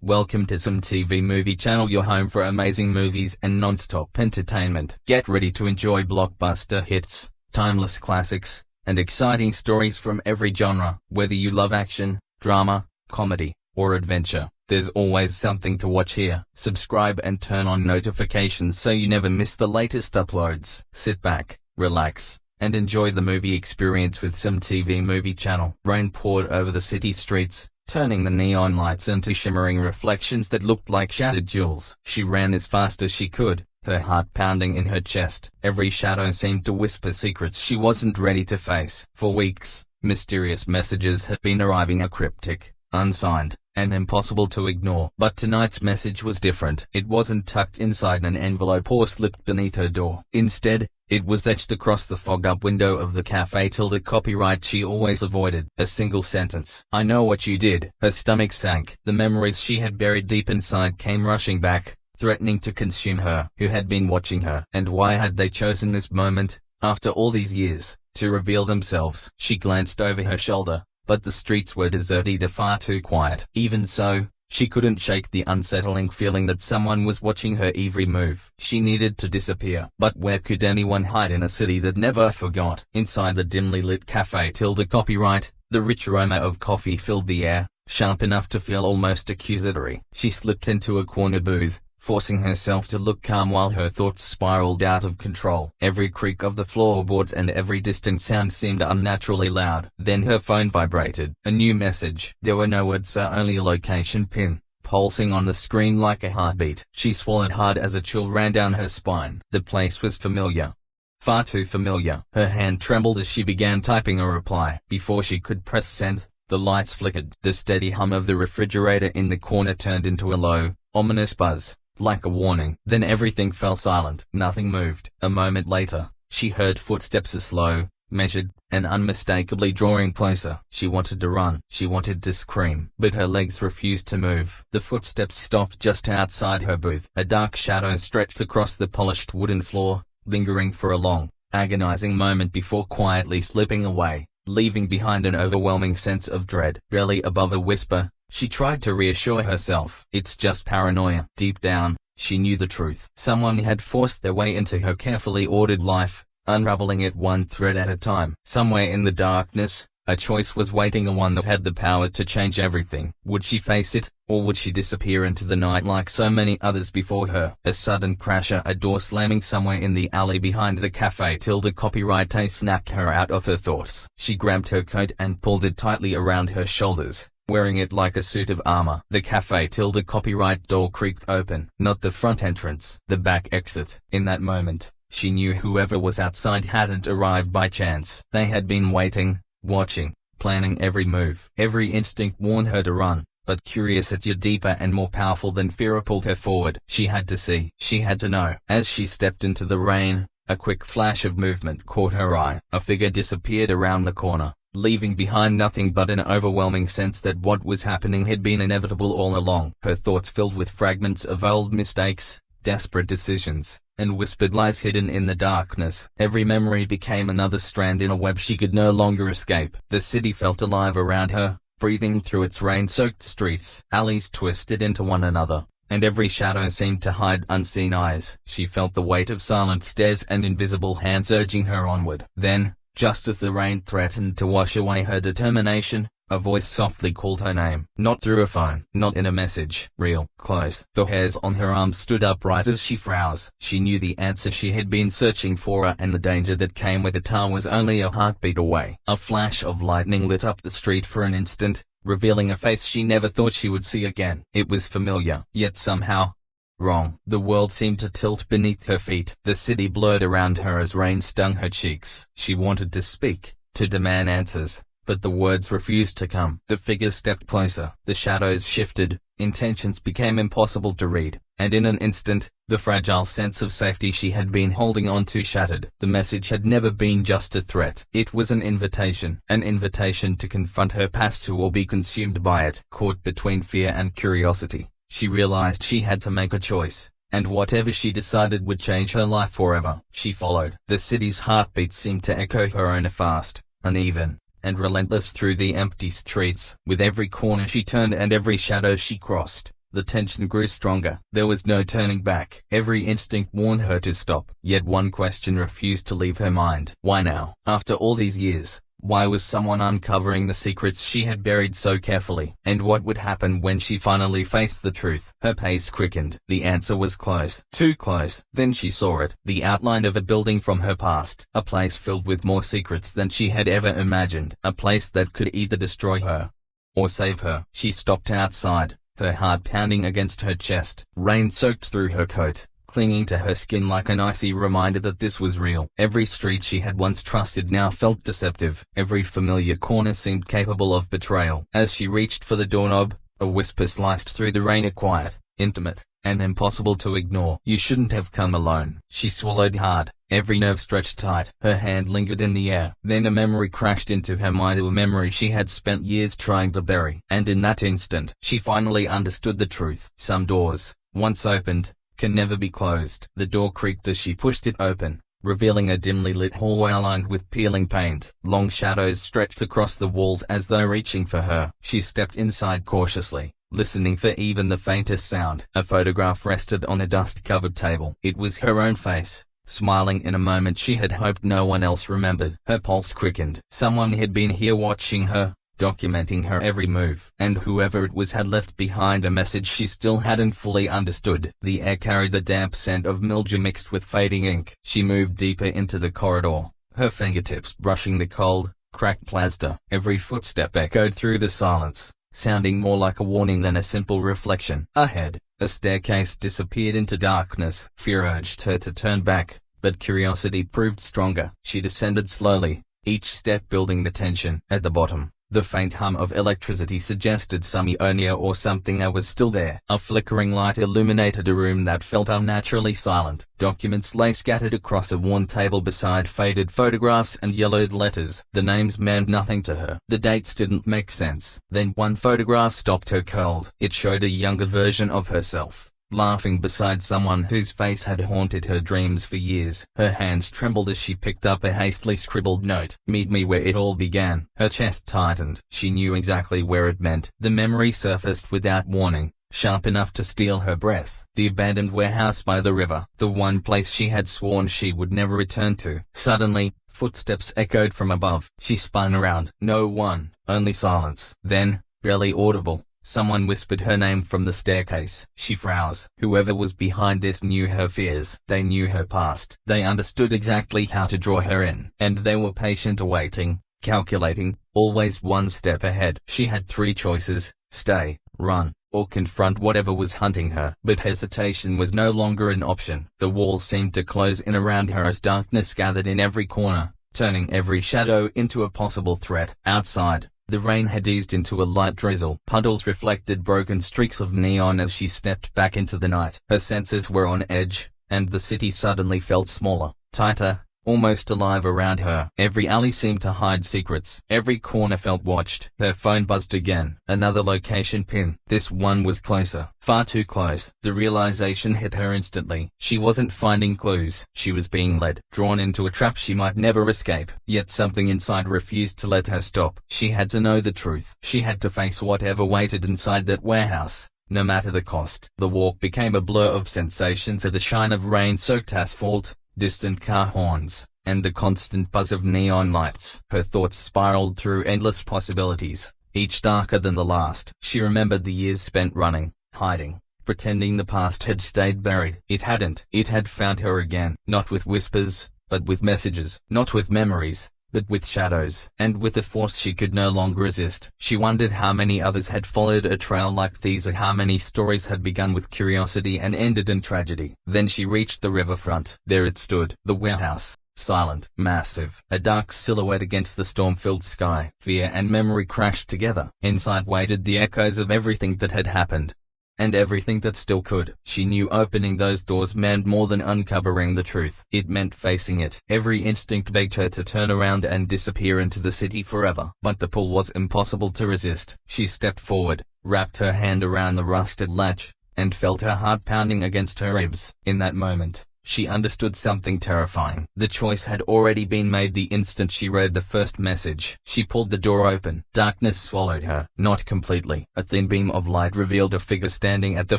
Welcome to Some TV Movie Channel, your home for amazing movies and non-stop entertainment. Get ready to enjoy blockbuster hits, timeless classics, and exciting stories from every genre. Whether you love action, drama, comedy, or adventure, there's always something to watch here. Subscribe and turn on notifications so you never miss the latest uploads. Sit back, relax, and enjoy the movie experience with Some TV Movie Channel. Rain poured over the city streets, turning the neon lights into shimmering reflections that looked like shattered jewels. She ran as fast as she could, her heart pounding in her chest. Every shadow seemed to whisper secrets she wasn't ready to face. For weeks, mysterious messages had been arriving, cryptic, unsigned, and impossible to ignore. But tonight's message was different. It wasn't tucked inside an envelope or slipped beneath her door. Instead, it was etched across the fog-up window of the cafe. The copyright she always avoided. A single sentence. "I know what you did." Her stomach sank. The memories she had buried deep inside came rushing back, threatening to consume her. Who had been watching her? And why had they chosen this moment, after all these years, to reveal themselves? She glanced over her shoulder, but the streets were deserted, far too quiet. Even so, she couldn't shake the unsettling feeling that someone was watching her every move. She needed to disappear. But where could anyone hide in a city that never forgot? Inside the dimly lit cafe. Copyright. The rich aroma of coffee filled the air, sharp enough to feel almost accusatory. She slipped into a corner booth, forcing herself to look calm while her thoughts spiraled out of control. Every creak of the floorboards and every distant sound seemed unnaturally loud. Then her phone vibrated. A new message. There were no words, only a location pin, pulsing on the screen like a heartbeat. She swallowed hard as a chill ran down her spine. The place was familiar. Far too familiar. Her hand trembled as she began typing a reply. Before she could press send, the lights flickered. The steady hum of the refrigerator in the corner turned into a low, ominous buzz, like a warning. Then everything fell silent. Nothing moved. A moment later, she heard footsteps, slow, measured, and unmistakably drawing closer. She wanted to run. She wanted to scream. But her legs refused to move. The footsteps stopped just outside her booth. A dark shadow stretched across the polished wooden floor, lingering for a long, agonizing moment before quietly slipping away, leaving behind an overwhelming sense of dread. Barely above a whisper, she tried to reassure herself. It's just paranoia. Deep down, she knew the truth. Someone had forced their way into her carefully ordered life, unraveling it one thread at a time. Somewhere in the darkness, a choice was waiting, one that had the power to change everything. Would she face it, or would she disappear into the night like so many others before her? A sudden crash, a door slamming somewhere in the alley behind the cafe. Copyright snapped her out of her thoughts. She grabbed her coat and pulled it tightly around her shoulders, wearing it like a suit of armor. The cafe copyright door creaked open. Not the front entrance, the back exit. In that moment, she knew whoever was outside hadn't arrived by chance. They had been waiting, watching, planning every move. Every instinct warned her to run, but curiosity, deeper and more powerful than fear, pulled her forward. She had to see. She had to know. As she stepped into the rain, a quick flash of movement caught her eye. A figure disappeared around the corner, leaving behind nothing but an overwhelming sense that what was happening had been inevitable all along. Her thoughts filled with fragments of old mistakes, desperate decisions, and whispered lies hidden in the darkness. Every memory became another strand in a web she could no longer escape. The city felt alive around her, breathing through its rain-soaked streets. Alleys twisted into one another, and every shadow seemed to hide unseen eyes. She felt the weight of silent stares and invisible hands urging her onward. Then, just as the rain threatened to wash away her determination, a voice softly called her name. Not through a phone, not in a message. Real, close. The hairs on her arms stood upright as she froze. She knew the answer she had been searching for, and the danger that came with it was only a heartbeat away. A flash of lightning lit up the street for an instant, revealing a face she never thought she would see again. It was familiar, yet somehow wrong. The world seemed to tilt beneath her feet. The city blurred around her as rain stung her cheeks. She wanted to speak, to demand answers, but the words refused to come. The figure stepped closer. The shadows shifted, intentions became impossible to read, and in an instant, the fragile sense of safety she had been holding on to shattered. The message had never been just a threat. It was an invitation to confront her past or be consumed by it. Caught between fear and curiosity, she realized she had to make a choice, and whatever she decided would change her life forever. She followed. The city's heartbeat seemed to echo her own, fast, uneven, and relentless through the empty streets. With every corner she turned and every shadow she crossed, The tension grew stronger. There was no turning back. Every instinct warned her to stop. Yet one question refused to leave her mind. Why now? After all these years, why was someone uncovering the secrets she had buried so carefully? And what would happen when she finally faced the truth? Her pace quickened. The answer was close. Too close. Then she saw it. The outline of a building from her past. A place filled with more secrets than she had ever imagined. A place that could either destroy her or save her. She stopped outside, her heart pounding against her chest. Rain soaked through her coat, clinging to her skin like an icy reminder that this was real. Every street she had once trusted now felt deceptive. Every familiar corner seemed capable of betrayal. As she reached for the doorknob, a whisper sliced through the rain, a quiet, intimate, and impossible to ignore. You shouldn't have come alone. She swallowed hard, every nerve stretched tight. Her hand lingered in the air. Then a memory crashed into her mind, a memory she had spent years trying to bury. And in that instant, she finally understood the truth. Some doors, once opened, can never be closed. The door creaked as she pushed it open, revealing a dimly lit hallway lined with peeling paint. Long shadows stretched across the walls as though reaching for her. She stepped inside cautiously, listening for even the faintest sound. A photograph rested on a dust-covered table. It was her own face, smiling in a moment she had hoped no one else remembered. Her pulse quickened. Someone had been here watching her, documenting her every move. And whoever it was had left behind a message she still hadn't fully understood. The air carried the damp scent of mildew mixed with fading ink. She moved deeper into the corridor, her fingertips brushing the cold, cracked plaster. Every footstep echoed through the silence, sounding more like a warning than a simple reflection. Ahead, a staircase disappeared into darkness. Fear urged her to turn back, but curiosity proved stronger. She descended slowly, each step building the tension. At the bottom, the faint hum of electricity suggested some ionia or something was still there. A flickering light illuminated a room that felt unnaturally silent. Documents lay scattered across a worn table beside faded photographs and yellowed letters. The names meant nothing to her. The dates didn't make sense. Then one photograph stopped her cold. It showed a younger version of herself, laughing beside someone whose face had haunted her dreams for years. Her hands trembled as she picked up a hastily scribbled note. Meet me where it all began. Her chest tightened. She knew exactly where it meant. The memory surfaced without warning, sharp enough to steal her breath. The abandoned warehouse by the river. The one place she had sworn she would never return to. Suddenly, footsteps echoed from above. She spun around. No one, only silence. Then, barely audible, someone whispered her name from the staircase. She froze. Whoever was behind this knew her fears. They knew her past. They understood exactly how to draw her in. And they were patient, awaiting, calculating, always one step ahead. She had three choices: stay, run, or confront whatever was hunting her. But hesitation was no longer an option. The walls seemed to close in around her as darkness gathered in every corner, turning every shadow into a possible threat. Outside, the rain had eased into a light drizzle. Puddles reflected broken streaks of neon as she stepped back into the night. Her senses were on edge, and the city suddenly felt smaller, tighter, almost alive around her. Every alley seemed to hide secrets. Every corner felt watched. Her phone buzzed again. Another location pin. This one was closer. Far too close. The realization hit her instantly. She wasn't finding clues. She was being led, drawn into a trap she might never escape. Yet something inside refused to let her stop. She had to know the truth. She had to face whatever waited inside that warehouse, no matter the cost. The walk became a blur of sensations, of the shine of rain-soaked asphalt, distant car horns, and the constant buzz of neon lights. Her thoughts spiraled through endless possibilities, each darker than the last. She remembered the years spent running, hiding, pretending the past had stayed buried. It hadn't. It had found her again, not with whispers, but with messages. Not with memories, but with shadows, and with a force she could no longer resist. She wondered how many others had followed a trail like these, or how many stories had begun with curiosity and ended in tragedy. Then she reached the riverfront. There it stood, the warehouse, silent, massive, a dark silhouette against the storm-filled sky. Fear and memory crashed together. Inside waited the echoes of everything that had happened, and everything that still could. She knew opening those doors meant more than uncovering the truth. It meant facing it. Every instinct begged her to turn around and disappear into the city forever. But the pull was impossible to resist. She stepped forward, wrapped her hand around the rusted latch, and felt her heart pounding against her ribs. In that moment, she understood something terrifying. The choice had already been made the instant she read the first message. She pulled the door open. Darkness swallowed her. Not completely. A thin beam of light revealed a figure standing at the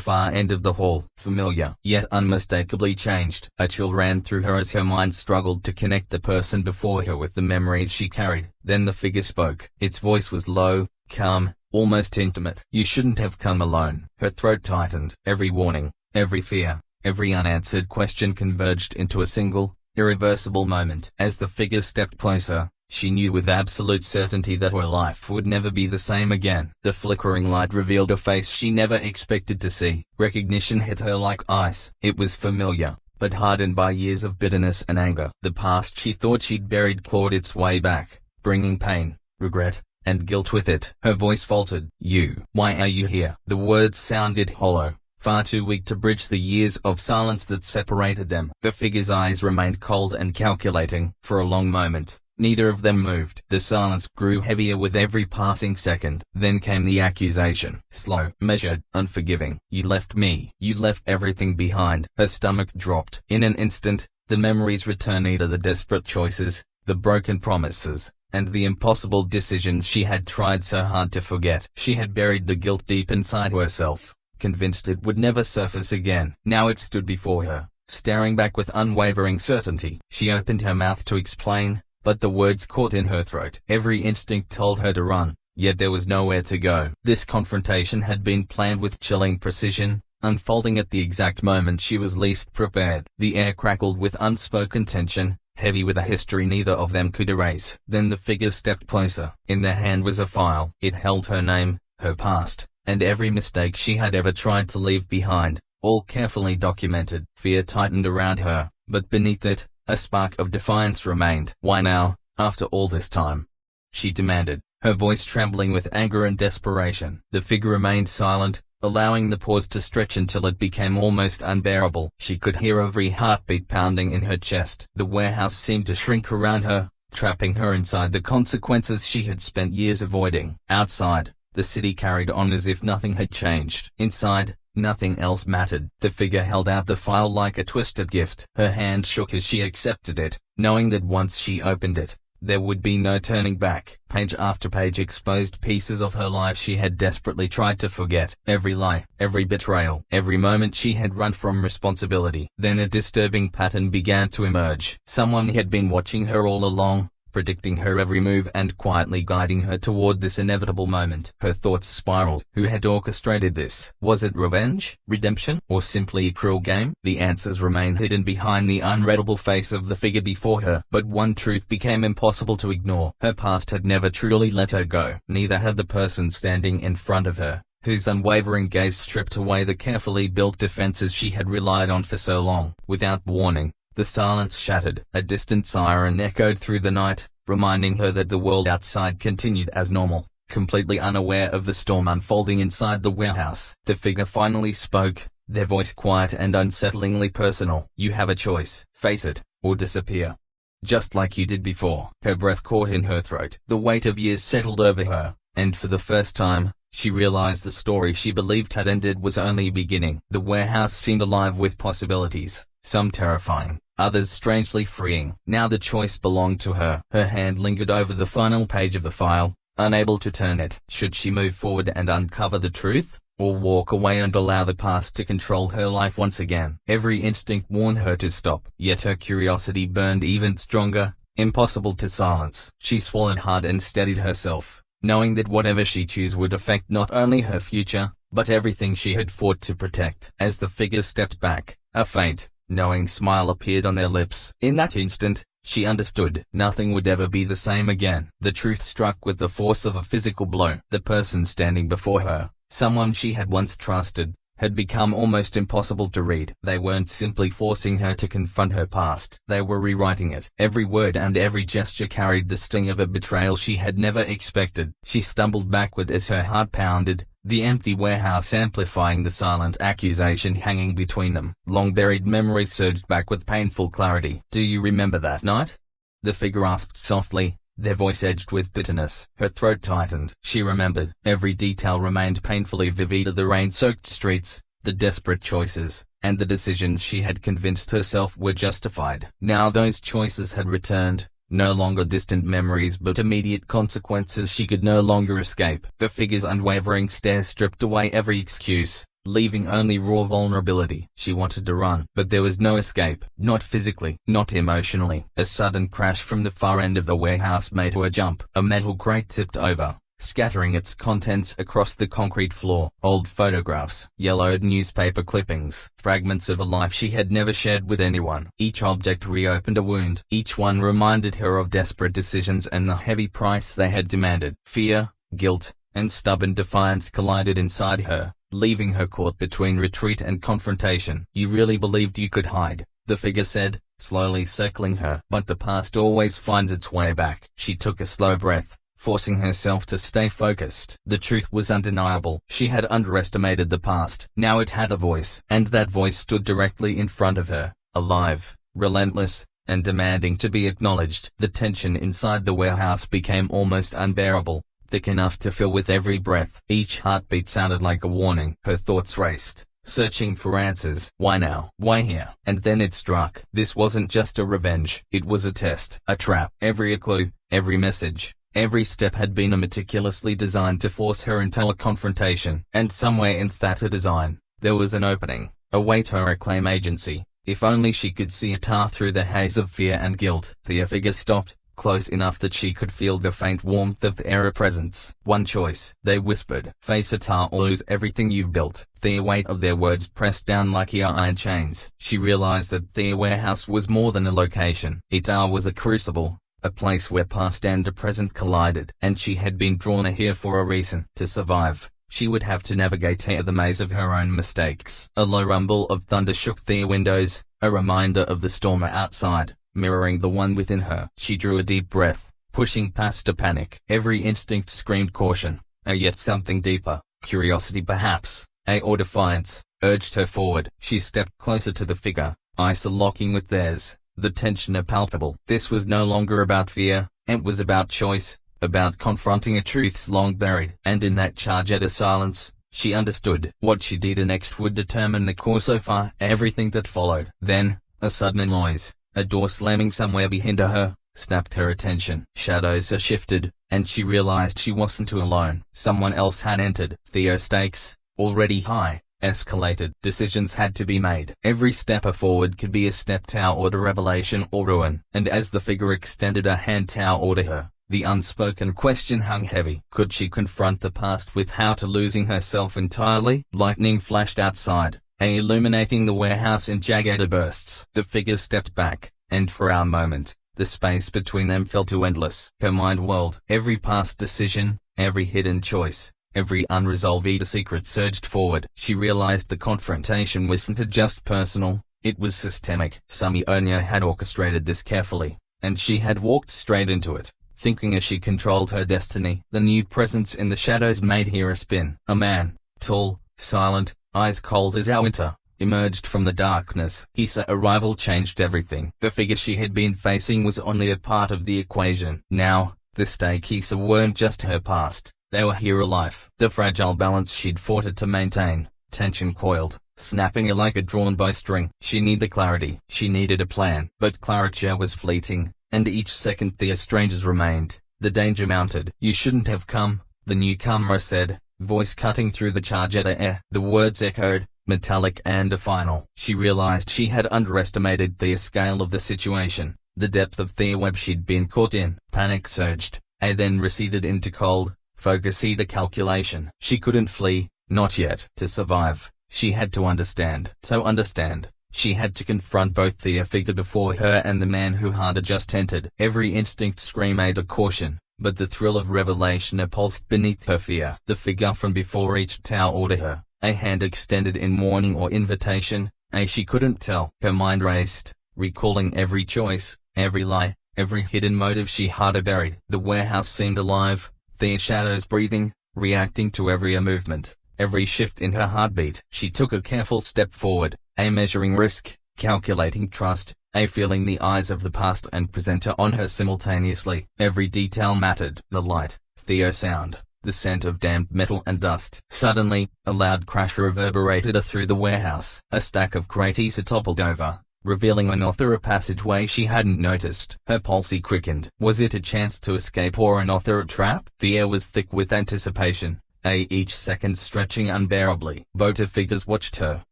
far end of the hall. Familiar, yet unmistakably changed. A chill ran through her as her mind struggled to connect the person before her with the memories she carried. Then the figure spoke. Its voice was low, calm, almost intimate. "You shouldn't have come alone." Her throat tightened. Every warning, every fear, every unanswered question converged into a single, irreversible moment. As the figure stepped closer, she knew with absolute certainty that her life would never be the same again. The flickering light revealed a face she never expected to see. Recognition hit her like ice. It was familiar, but hardened by years of bitterness and anger. The past she thought she'd buried clawed its way back, bringing pain, regret, and guilt with it. Her voice faltered. "You. Why are you here?" The words sounded hollow, far too weak to bridge the years of silence that separated them. The figure's eyes remained cold and calculating. For a long moment, neither of them moved. The silence grew heavier with every passing second. Then came the accusation. Slow, measured, unforgiving. "You left me. You left everything behind." Her stomach dropped. In an instant, the memories returned, the desperate choices, the broken promises, and the impossible decisions she had tried so hard to forget. She had buried the guilt deep inside herself, convinced it would never surface again. Now it stood before her, staring back with unwavering certainty. She opened her mouth to explain, but the words caught in her throat. Every instinct told her to run, yet there was nowhere to go. This confrontation had been planned with chilling precision, unfolding at the exact moment she was least prepared. The air crackled with unspoken tension, heavy with a history neither of them could erase. Then the figure stepped closer. In their hand was a file. It held her name, her past, and every mistake she had ever tried to leave behind, all carefully documented. Fear tightened around her, but beneath it, a spark of defiance remained. "Why now, after all this time?" she demanded, her voice trembling with anger and desperation. The figure remained silent, allowing the pause to stretch until it became almost unbearable. She could hear every heartbeat pounding in her chest. The warehouse seemed to shrink around her, trapping her inside the consequences she had spent years avoiding. Outside, the city carried on as if nothing had changed. Inside, nothing else mattered. The figure held out the file like a twisted gift. Her hand shook as she accepted it, knowing that once she opened it, there would be no turning back. Page after page exposed pieces of her life she had desperately tried to forget. Every lie, every betrayal, every moment she had run from responsibility. Then a disturbing pattern began to emerge. Someone had been watching her all along, predicting her every move and quietly guiding her toward this inevitable moment. Her thoughts spiraled. Who had orchestrated this? Was it revenge, redemption, or simply a cruel game? The answers remained hidden behind the unreadable face of the figure before her. But one truth became impossible to ignore. Her past had never truly let her go. Neither had the person standing in front of her, whose unwavering gaze stripped away the carefully built defenses she had relied on for so long. Without warning, the silence shattered. A distant siren echoed through the night, reminding her that the world outside continued as normal, completely unaware of the storm unfolding inside the warehouse. The figure finally spoke, their voice quiet and unsettlingly personal. "You have a choice. Face it, or disappear. Just like you did before." Her breath caught in her throat. The weight of years settled over her, and for the first time, she realized the story she believed had ended was only beginning. The warehouse seemed alive with possibilities, some terrifying, others strangely freeing. Now the choice belonged to her. Her hand lingered over the final page of the file, unable to turn it. Should she move forward and uncover the truth, or walk away and allow the past to control her life once again? Every instinct warned her to stop, yet her curiosity burned even stronger, impossible to silence. She swallowed hard and steadied herself, knowing that whatever she chose would affect not only her future, but everything she had fought to protect. As the figure stepped back, a faint, knowing smile appeared on their lips. In that instant, she understood. Nothing would ever be the same again. The truth struck with the force of a physical blow. The person standing before her, someone she had once trusted, had become almost impossible to read. They weren't simply forcing her to confront her past. They were rewriting it. Every word and every gesture carried the sting of a betrayal she had never expected. She stumbled backward as her heart pounded, the empty warehouse amplifying the silent accusation hanging between them. Long-buried memories surged back with painful clarity. "Do you remember that night?" the figure asked softly, their voice edged with bitterness. Her throat tightened. She remembered. Every detail remained painfully vivid. The rain-soaked streets, the desperate choices, and the decisions she had convinced herself were justified. Now those choices had returned, no longer distant memories but immediate consequences she could no longer escape. The figure's unwavering stare stripped away every excuse, leaving only raw vulnerability. She wanted to run, but there was no escape, not physically, not emotionally. A sudden crash from the far end of the warehouse made her jump. A metal crate tipped over, scattering its contents across the concrete floor. Old photographs, yellowed newspaper clippings, fragments of a life she had never shared with anyone. Each object reopened a wound. Each one reminded her of desperate decisions and the heavy price they had demanded. Fear, guilt, and stubborn defiance collided inside her, leaving her caught between retreat and confrontation. "You really believed you could hide," the figure said, slowly circling her. "But the past always finds its way back." She took a slow breath, forcing herself to stay focused. The truth was undeniable. She had underestimated the past. Now it had a voice, and that voice stood directly in front of her, alive, relentless, and demanding to be acknowledged. The tension inside the warehouse became almost unbearable, thick enough to fill with every breath. Each heartbeat sounded like a warning. Her thoughts raced, searching for answers. Why now? Why here? And then it struck. This wasn't just a revenge. It was a test, a trap. Every clue, every message, every step had been meticulously designed to force her into a confrontation. And somewhere in that design, there was an opening, a way to reclaim agency. If only she could see it through the haze of fear and guilt. The figure stopped, close enough that she could feel the faint warmth of their presence. "One choice," they whispered. "Face it or lose everything you've built." The weight of their words pressed down like iron chains. She realized that their warehouse was more than a location. It was a crucible, a place where past and present collided. And she had been drawn here for a reason. To survive, she would have to navigate the maze of her own mistakes. A low rumble of thunder shook their windows, a reminder of the storm outside, mirroring the one within her. She drew a deep breath, pushing past a panic. Every instinct screamed caution, yet something deeper, curiosity perhaps, or defiance, urged her forward. She stepped closer to the figure, eyes locking with theirs, the tension palpable. This was no longer about fear, it was about choice, about confronting a truth long buried. And in that charged silence, she understood. What she did next would determine the course of everything that followed. Then, a sudden noise, a door slamming somewhere behind her, snapped her attention. Shadows shifted, and she realized she wasn't alone. Someone else had entered. The stakes, already high, escalated. Decisions had to be made. Every step forward could be a step toward revelation or ruin. And as the figure extended a hand toward her, the unspoken question hung heavy. Could she confront the past without losing herself entirely? Lightning flashed outside, illuminating the warehouse in jagged bursts. The figure stepped back, and for a moment, the space between them felt too endless. Her mind whirled. Every past decision, every hidden choice, every unresolved secret surged forward. She realized the confrontation wasn't just personal, it was systemic. Samionia had orchestrated this carefully, and she had walked straight into it, thinking as she controlled her destiny. The new presence in the shadows made her spin. A man, tall, silent, eyes cold as our winter, emerged from the darkness. His arrival changed everything. The figure she had been facing was only a part of the equation. Now, the stakes weren't just her past, they were her life. The fragile balance she'd fought to maintain, tension coiled, snapping like a drawn bowstring. She needed clarity. She needed a plan. But clarity was fleeting, and each second the strangers remained, the danger mounted. "You shouldn't have come," the newcomer said, voice cutting through the charged air. The words echoed, metallic and final. She realized she had underestimated the scale of the situation, the depth of the web she'd been caught in. Panic surged, and then receded into cold, focused calculation. She couldn't flee, not yet. To survive, she had to understand. To understand, she had to confront both the figure before her and the man who had just entered. Every instinct screamed a caution, but the thrill of revelation pulsed beneath her fear. The figure from before reached toward her, a hand extended in warning or invitation, she couldn't tell. Her mind raced, recalling every choice, every lie, every hidden motive she had buried. The warehouse seemed alive, the shadows breathing, reacting to every movement, every shift in her heartbeat. She took a careful step forward, measuring risk, calculating trust, feeling the eyes of the past and present on her simultaneously. Every detail mattered. The light, the sound, the scent of damp metal and dust. Suddenly, a loud crash reverberated through the warehouse. A stack of crates toppled over, revealing a passageway she hadn't noticed. Her pulse quickened. Was it a chance to escape or a trap? The air was thick with anticipation, each second stretching unbearably. Both figures watched her,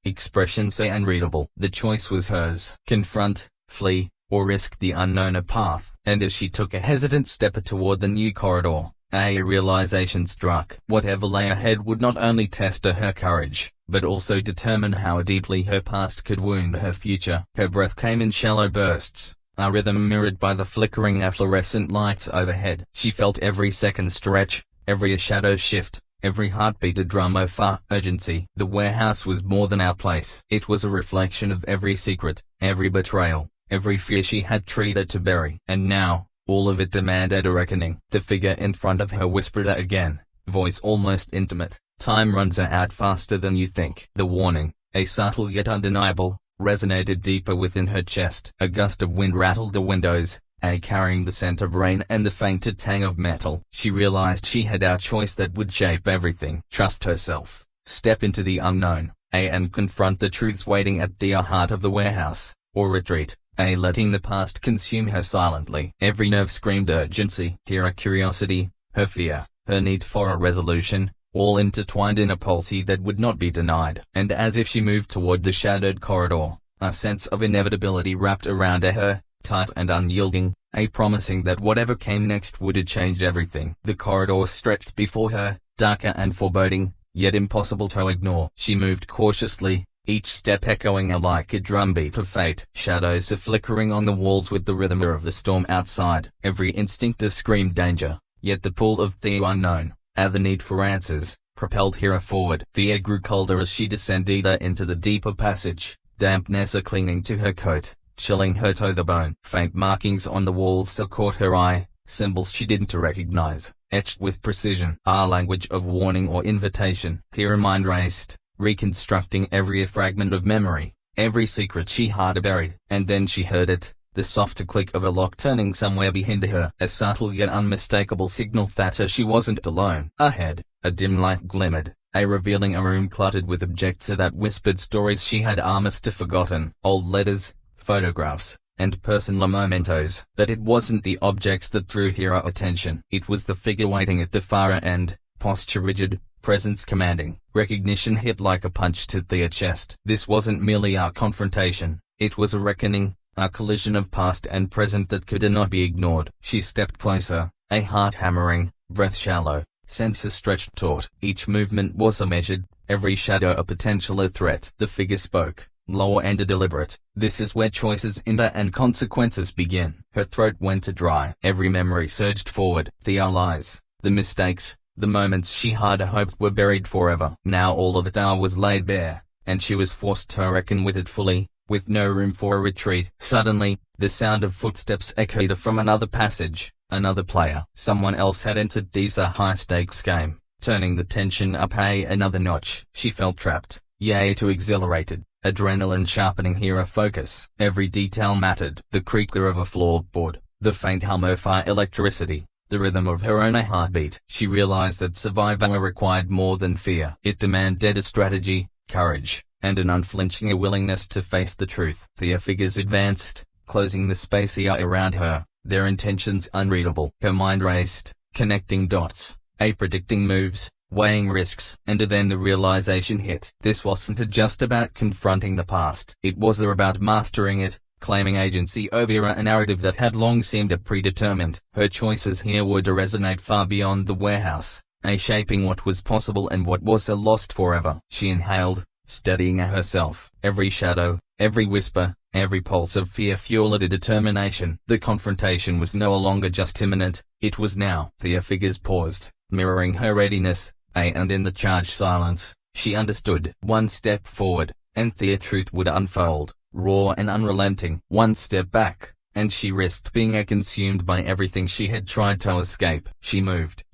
expressions unreadable. The choice was hers. Confront, flee, or risk the unknown path. And as she took a hesitant step toward the new corridor, a realization struck. Whatever lay ahead would not only test her courage, but also determine how deeply her past could wound her future. Her breath came in shallow bursts, a rhythm mirrored by the flickering fluorescent lights overhead. She felt every second stretch, every shadow shift, every heartbeat a drum of urgency. The warehouse was more than our place. It was a reflection of every secret, every betrayal, every fear she had treated to bury. And now, all of it demanded a reckoning. The figure in front of her whispered again, voice almost intimate. Time runs out faster than you think. The warning, a subtle yet undeniable, resonated deeper within her chest. A gust of wind rattled the windows, carrying the scent of rain and the faint tang of metal. She realized she had a choice that would shape everything. Trust herself, step into the unknown, and confront the truths waiting at the heart of the warehouse, or retreat, letting the past consume her silently. Every nerve screamed urgency. Her curiosity, her fear, her need for a resolution, all intertwined in a pulse that would not be denied. And as if she moved toward the shadowed corridor, a sense of inevitability wrapped around her, tight and unyielding, promising that whatever came next would change everything. The corridor stretched before her, darker and foreboding, yet impossible to ignore. She moved cautiously, each step echoing like a drumbeat of fate. Shadows flickering on the walls with the rhythm of the storm outside. Every instinct screamed danger, yet the pull of the unknown, the need for answers, propelled her forward. The air grew colder as she descended into the deeper passage, dampness clinging to her coat, chilling her to the bone. Faint markings on the walls caught her eye, symbols she didn't recognize, etched with precision. A language of warning or invitation. Her mind raced, reconstructing every fragment of memory, every secret she had buried. And then she heard it, the soft click of a lock turning somewhere behind her. A subtle yet unmistakable signal that she wasn't alone. Ahead, a dim light glimmered, revealing a room cluttered with objects that whispered stories she had almost forgotten. Old letters, photographs, and personal mementos. But it wasn't the objects that drew her attention. It was the figure waiting at the far end, posture rigid, presence commanding. Recognition hit like a punch to the chest. This wasn't merely a confrontation, it was a reckoning, a collision of past and present that could not be ignored. She stepped closer, a heart hammering, breath shallow, senses stretched taut. Each movement was measured, every shadow a potential threat. The figure spoke, low and deliberate. This is where choices end and consequences begin. Her throat went dry. Every memory surged forward. The lies, the mistakes, the moments she had hoped were buried forever. Now all of it was laid bare, and she was forced to reckon with it fully, with no room for a retreat. Suddenly, the sound of footsteps echoed from another passage. Another player. Someone else had entered this high-stakes game, turning the tension up another notch. She felt trapped, too exhilarated. Adrenaline sharpening her focus. Every detail mattered. The creaker of a floorboard, the faint hum of electricity, the rhythm of her own heartbeat. She realized that survival required more than fear. It demanded a strategy, courage, and an unflinching willingness to face the truth. The figures advanced, closing the space around her, their intentions unreadable. Her mind raced, connecting dots, predicting moves, weighing risks. And then the realization hit. This wasn't just about confronting the past. It was about mastering it, claiming agency over a narrative that had long seemed predetermined. Her choices here would resonate far beyond the warehouse, shaping what was possible and what was lost forever. She inhaled, steadying herself. Every shadow, every whisper, every pulse of fear fueled a determination. The confrontation was no longer just imminent, it was now. The figures paused, mirroring her readiness, and in the charged silence, she understood. One step forward, and the truth would unfold, raw and unrelenting. One step back, and she risked being consumed by everything she had tried to escape. She moved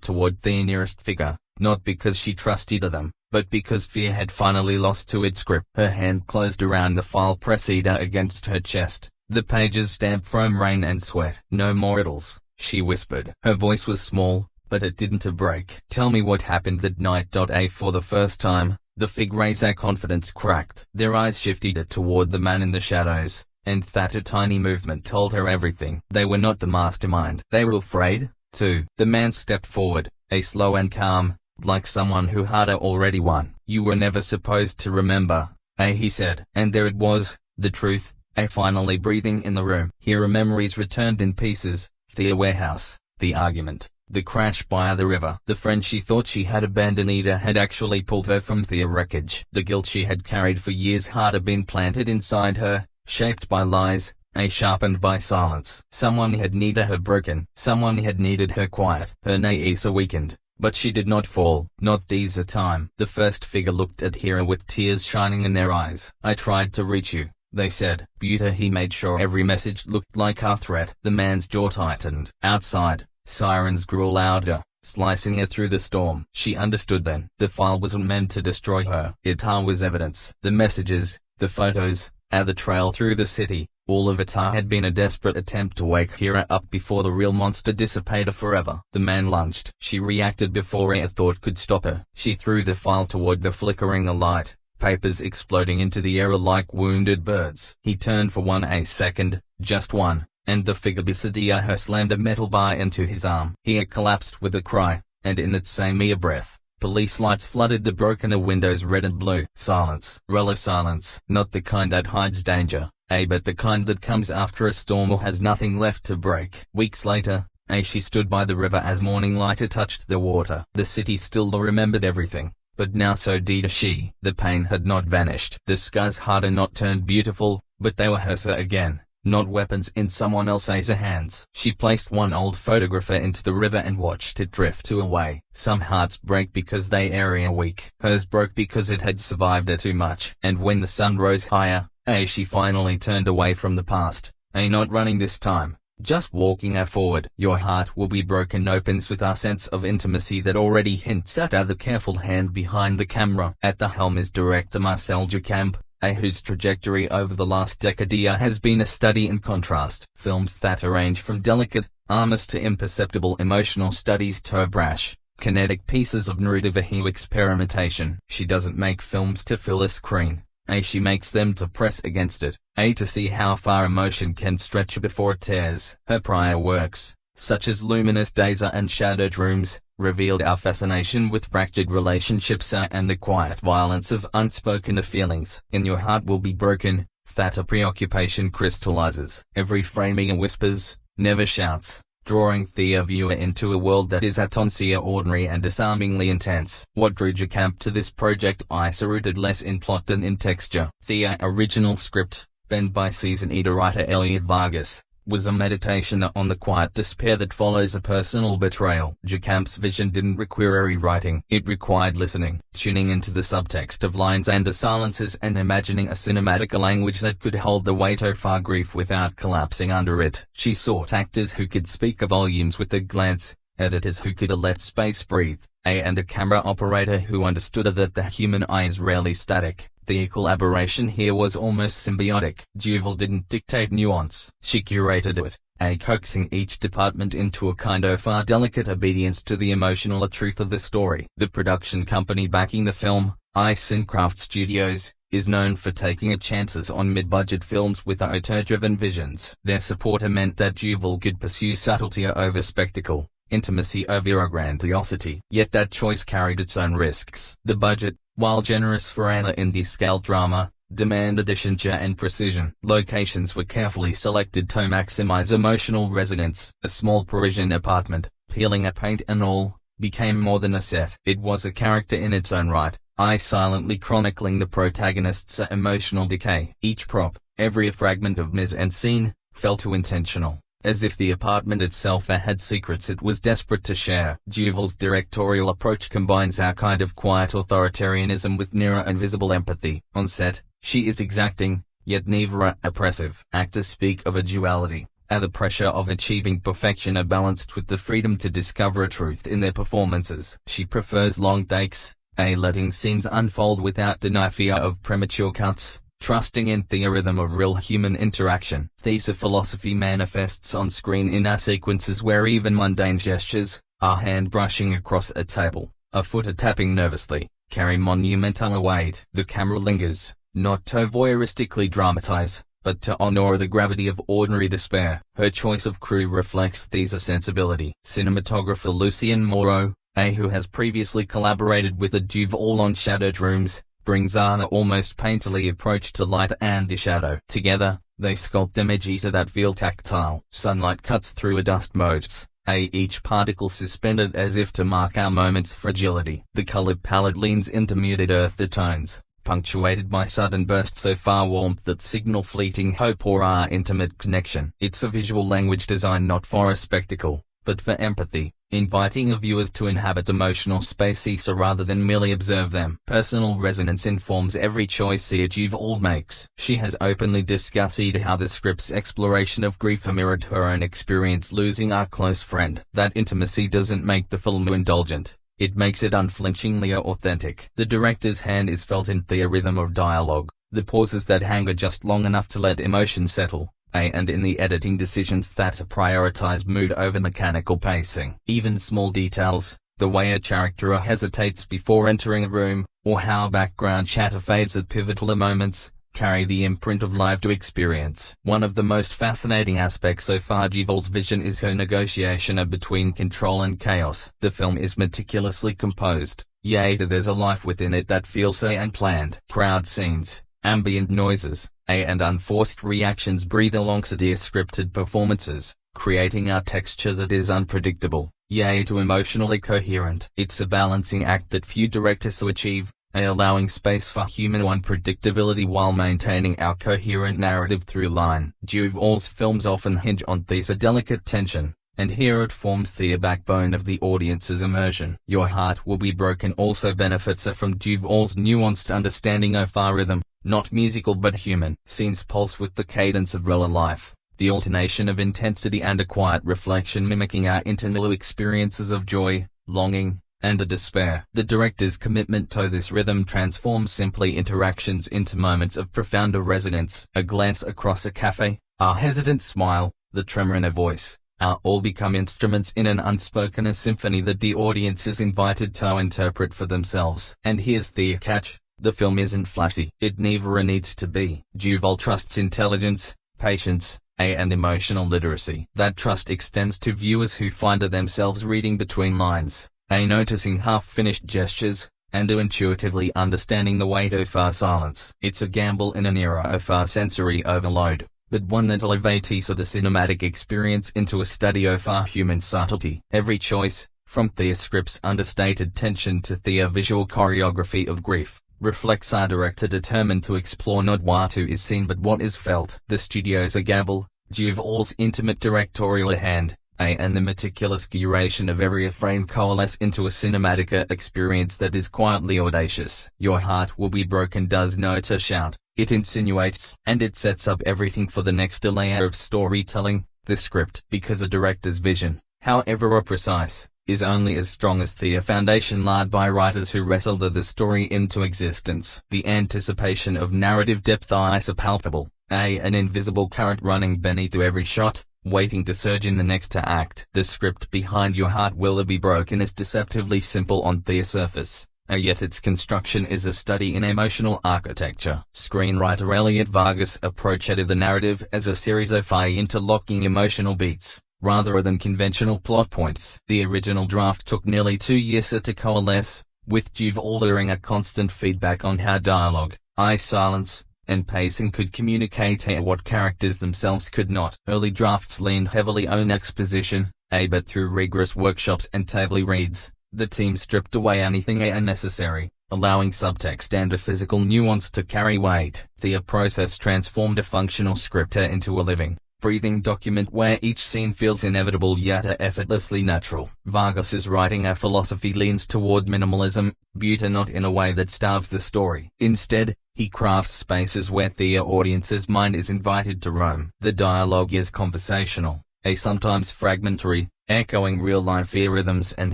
toward the nearest figure, not because she trusted them, but because fear had finally lost to its grip. Her hand closed around the file pressed against her chest, the pages stamped from rain and sweat. No more riddles, she whispered. Her voice was small, but it didn't break. Tell me what happened that night. For the first time, the figure's confidence cracked. Their eyes shifted toward the man in the shadows, and that a tiny movement told her everything. They were not the mastermind. They were afraid, too. The man stepped forward, slow and calm, like someone who had already won. You were never supposed to remember, he said. And there it was, the truth, finally breathing in the room. Here memories returned in pieces: Thea warehouse, the argument, the crash by the river. The friend she thought she had abandoned had actually pulled her from Thea wreckage. The guilt she had carried for years had been planted inside her, shaped by lies, sharpened by silence. Someone had needed her broken. Someone had needed her quiet. Her knees weakened, but she did not fall. Not this time. The first figure looked at Hira with tears shining in their eyes. I tried to reach you, they said. Buta. He made sure every message looked like a threat. The man's jaw tightened. Outside, sirens grew louder, slicing her through the storm. She understood then. The file wasn't meant to destroy her. It was evidence. The messages, the photos, the trail through the city. All of it had been a desperate attempt to wake Hira up before the real monster dissipated forever. The man lunged. She reacted before a thought could stop her. She threw the file toward the flickering light, papers exploding into the air like wounded birds. He turned for 1 second, just one, and the figure beside her slammed a metal bar into his arm. He collapsed with a cry, and in that same breath, police lights flooded the broken windows red and blue. Silence. Relic silence. Not the kind that hides danger, but the kind that comes after a storm or has nothing left to break. Weeks later, she stood by the river as morning light touched the water. The city still remembered everything, but now so did she. The pain had not vanished. The scars had not turned beautiful, but they were hers again, not weapons in someone else's hands. She placed one old photograph into the river and watched it drift away. Some hearts break because they are weak. Hers broke because it had survived too much. And when the sun rose higher, she finally turned away from the past, not running this time, just walking forward. Your heart will be broken opens with a sense of intimacy that already hints at the careful hand behind the camera. At the helm is director Marcel Duchamp, whose trajectory over the last decade has been a study in contrast. Films that range from delicate, honest to imperceptible emotional studies to brash, kinetic pieces of narrative experimentation. She doesn't make films to fill a screen. She makes them to press against it, to see how far emotion can stretch before it tears. Her prior works, such as Luminous Days and Shadowed Rooms, revealed our fascination with fractured relationships and the quiet violence of unspoken feelings. In Your Heart Will Be Broken, that preoccupation crystallizes. Every framing whispers, never shouts, drawing the viewer into a world that is ordinary and disarmingly intense. What drew Duchamp to this project is rooted less in plot than in texture. The original script, penned by season-eater writer Elliot Vargas, was a meditation on the quiet despair that follows a personal betrayal. Duchamp's vision didn't require rewriting. It required listening, tuning into the subtext of lines and silences and imagining a cinematic language that could hold the weight of our grief without collapsing under it. She sought actors who could speak volumes with a glance, editors who could let space breathe, and a camera operator who understood that the human eye is rarely static. The collaboration here was almost symbiotic. Zhuravleva didn't dictate nuance. She curated it, coaxing each department into a kind of delicate obedience to the emotional truth of the story. The production company backing the film, Syncraft Studios, is known for taking chances on mid-budget films with auteur-driven visions. Their support meant that Zhuravleva could pursue subtlety over spectacle, intimacy over grandiosity. Yet that choice carried its own risks. The budget, while generous for an indie-scale drama, demanded efficiency and precision. Locations were carefully selected to maximize emotional resonance. A small Parisian apartment, peeling paint and all, became more than a set. It was a character in its own right, silently chronicling the protagonist's emotional decay. Each prop, every fragment of mise-en-scene, felt too intentional, as if the apartment itself had secrets it was desperate to share. Zhuravlev's directorial approach combines our kind of quiet authoritarianism with nearer and visible empathy. On set, she is exacting, yet never oppressive. Actors speak of a duality, the pressure of achieving perfection balanced with the freedom to discover a truth in their performances. She prefers long takes, letting scenes unfold without the fear of premature cuts. trusting in the rhythm of real human interaction. This philosophy manifests on screen in our sequences where even mundane gestures, a hand brushing across a table, a foot tapping nervously, carry monumental weight. The camera lingers, not to voyeuristically dramatize, but to honor the gravity of ordinary despair. Her choice of crew reflects this sensibility. Cinematographer Lucien Moreau, who has previously collaborated with Duvall on Shadowed Rooms, brings an almost painterly approach to light and shadow. Together, they sculpt images that feel tactile. Sunlight cuts through a dust motes, each particle suspended as if to mark our moment's fragility. The color palette leans into muted earthy tones, punctuated by sudden bursts of far warmth that signal fleeting hope or our intimate connection. It's a visual language designed not for a spectacle, but for empathy, inviting viewers to inhabit emotional spaces rather than merely observe them. Personal resonance informs every choice Duvall makes. She has openly discussed how the script's exploration of grief mirrored her own experience losing a close friend. That intimacy doesn't make the film indulgent. It makes it unflinchingly authentic. The director's hand is felt in the rhythm of dialogue, the pauses that hang just long enough to let emotion settle, and in the editing decisions that prioritize mood over mechanical pacing. Even small details, the way a character hesitates before entering a room, or how background chatter fades at pivotal moments, carry the imprint of lived experience. One of the most fascinating aspects of Duvall's vision is her negotiation between control and chaos. The film is meticulously composed, yet there's a life within it that feels unplanned. Crowd scenes, ambient noises, and unforced reactions breathe alongside scripted performances, creating a texture that is unpredictable, yet emotionally coherent. It's a balancing act that few directors achieve, allowing space for human unpredictability while maintaining our coherent narrative through line. Duvall's films often hinge on this delicate tension, and here it forms the backbone of the audience's immersion. Your Heart Will Be Broken also benefits from Duvall's nuanced understanding of rhythm, not musical but human. Scenes pulse with the cadence of real life, the alternation of intensity and a quiet reflection mimicking our internal experiences of joy, longing, and despair. The director's commitment to this rhythm transforms simply interactions into moments of profounder resonance. A glance across a cafe, a hesitant smile, the tremor in a voice, all become instruments in an unspoken symphony that the audience is invited to interpret for themselves. And here's the catch. The film isn't flashy. It never needs to be. Duvall trusts intelligence, patience, and emotional literacy. That trust extends to viewers who find themselves reading between lines, noticing half-finished gestures, and intuitively understanding the weight of silence. It's a gamble in an era of sensory overload, but one that elevates the cinematic experience into a study of human subtlety. Every choice, from the script's understated tension to the visual choreography of grief, reflects our director determined to explore not what is seen but what is felt. The studio's gabble, Duvall's intimate directorial hand, and the meticulous curation of every frame coalesce into a cinematic experience that is quietly audacious. Your Heart Will Be Broken does not shout, it insinuates, and it sets up everything for the next layer of storytelling, the script. Because a director's vision, however precise, is only as strong as the foundation laid by writers who wrestled the story into existence. The anticipation of narrative depth is palpable, an invisible current running beneath every shot, waiting to surge in the next act. The script behind Your Heart Will Be Broken is deceptively simple on the surface, yet its construction is a study in emotional architecture. Screenwriter Elliot Vargas approached the narrative as a series of interlocking emotional beats, rather than conventional plot points. The original draft took nearly 2 years to coalesce, with Duvall urging a constant feedback on how dialogue, silence, and pacing could communicate what characters themselves could not. Early drafts leaned heavily on exposition, but through rigorous workshops and table reads, the team stripped away anything unnecessary, allowing subtext and a physical nuance to carry weight. The process transformed a functional script into a living, breathing document where each scene feels inevitable yet effortlessly natural. Vargas's writing philosophy leans toward minimalism, beauty not in a way that starves the story. Instead, he crafts spaces where the audience's mind is invited to roam. The dialogue is conversational, sometimes fragmentary, echoing real-life fear rhythms and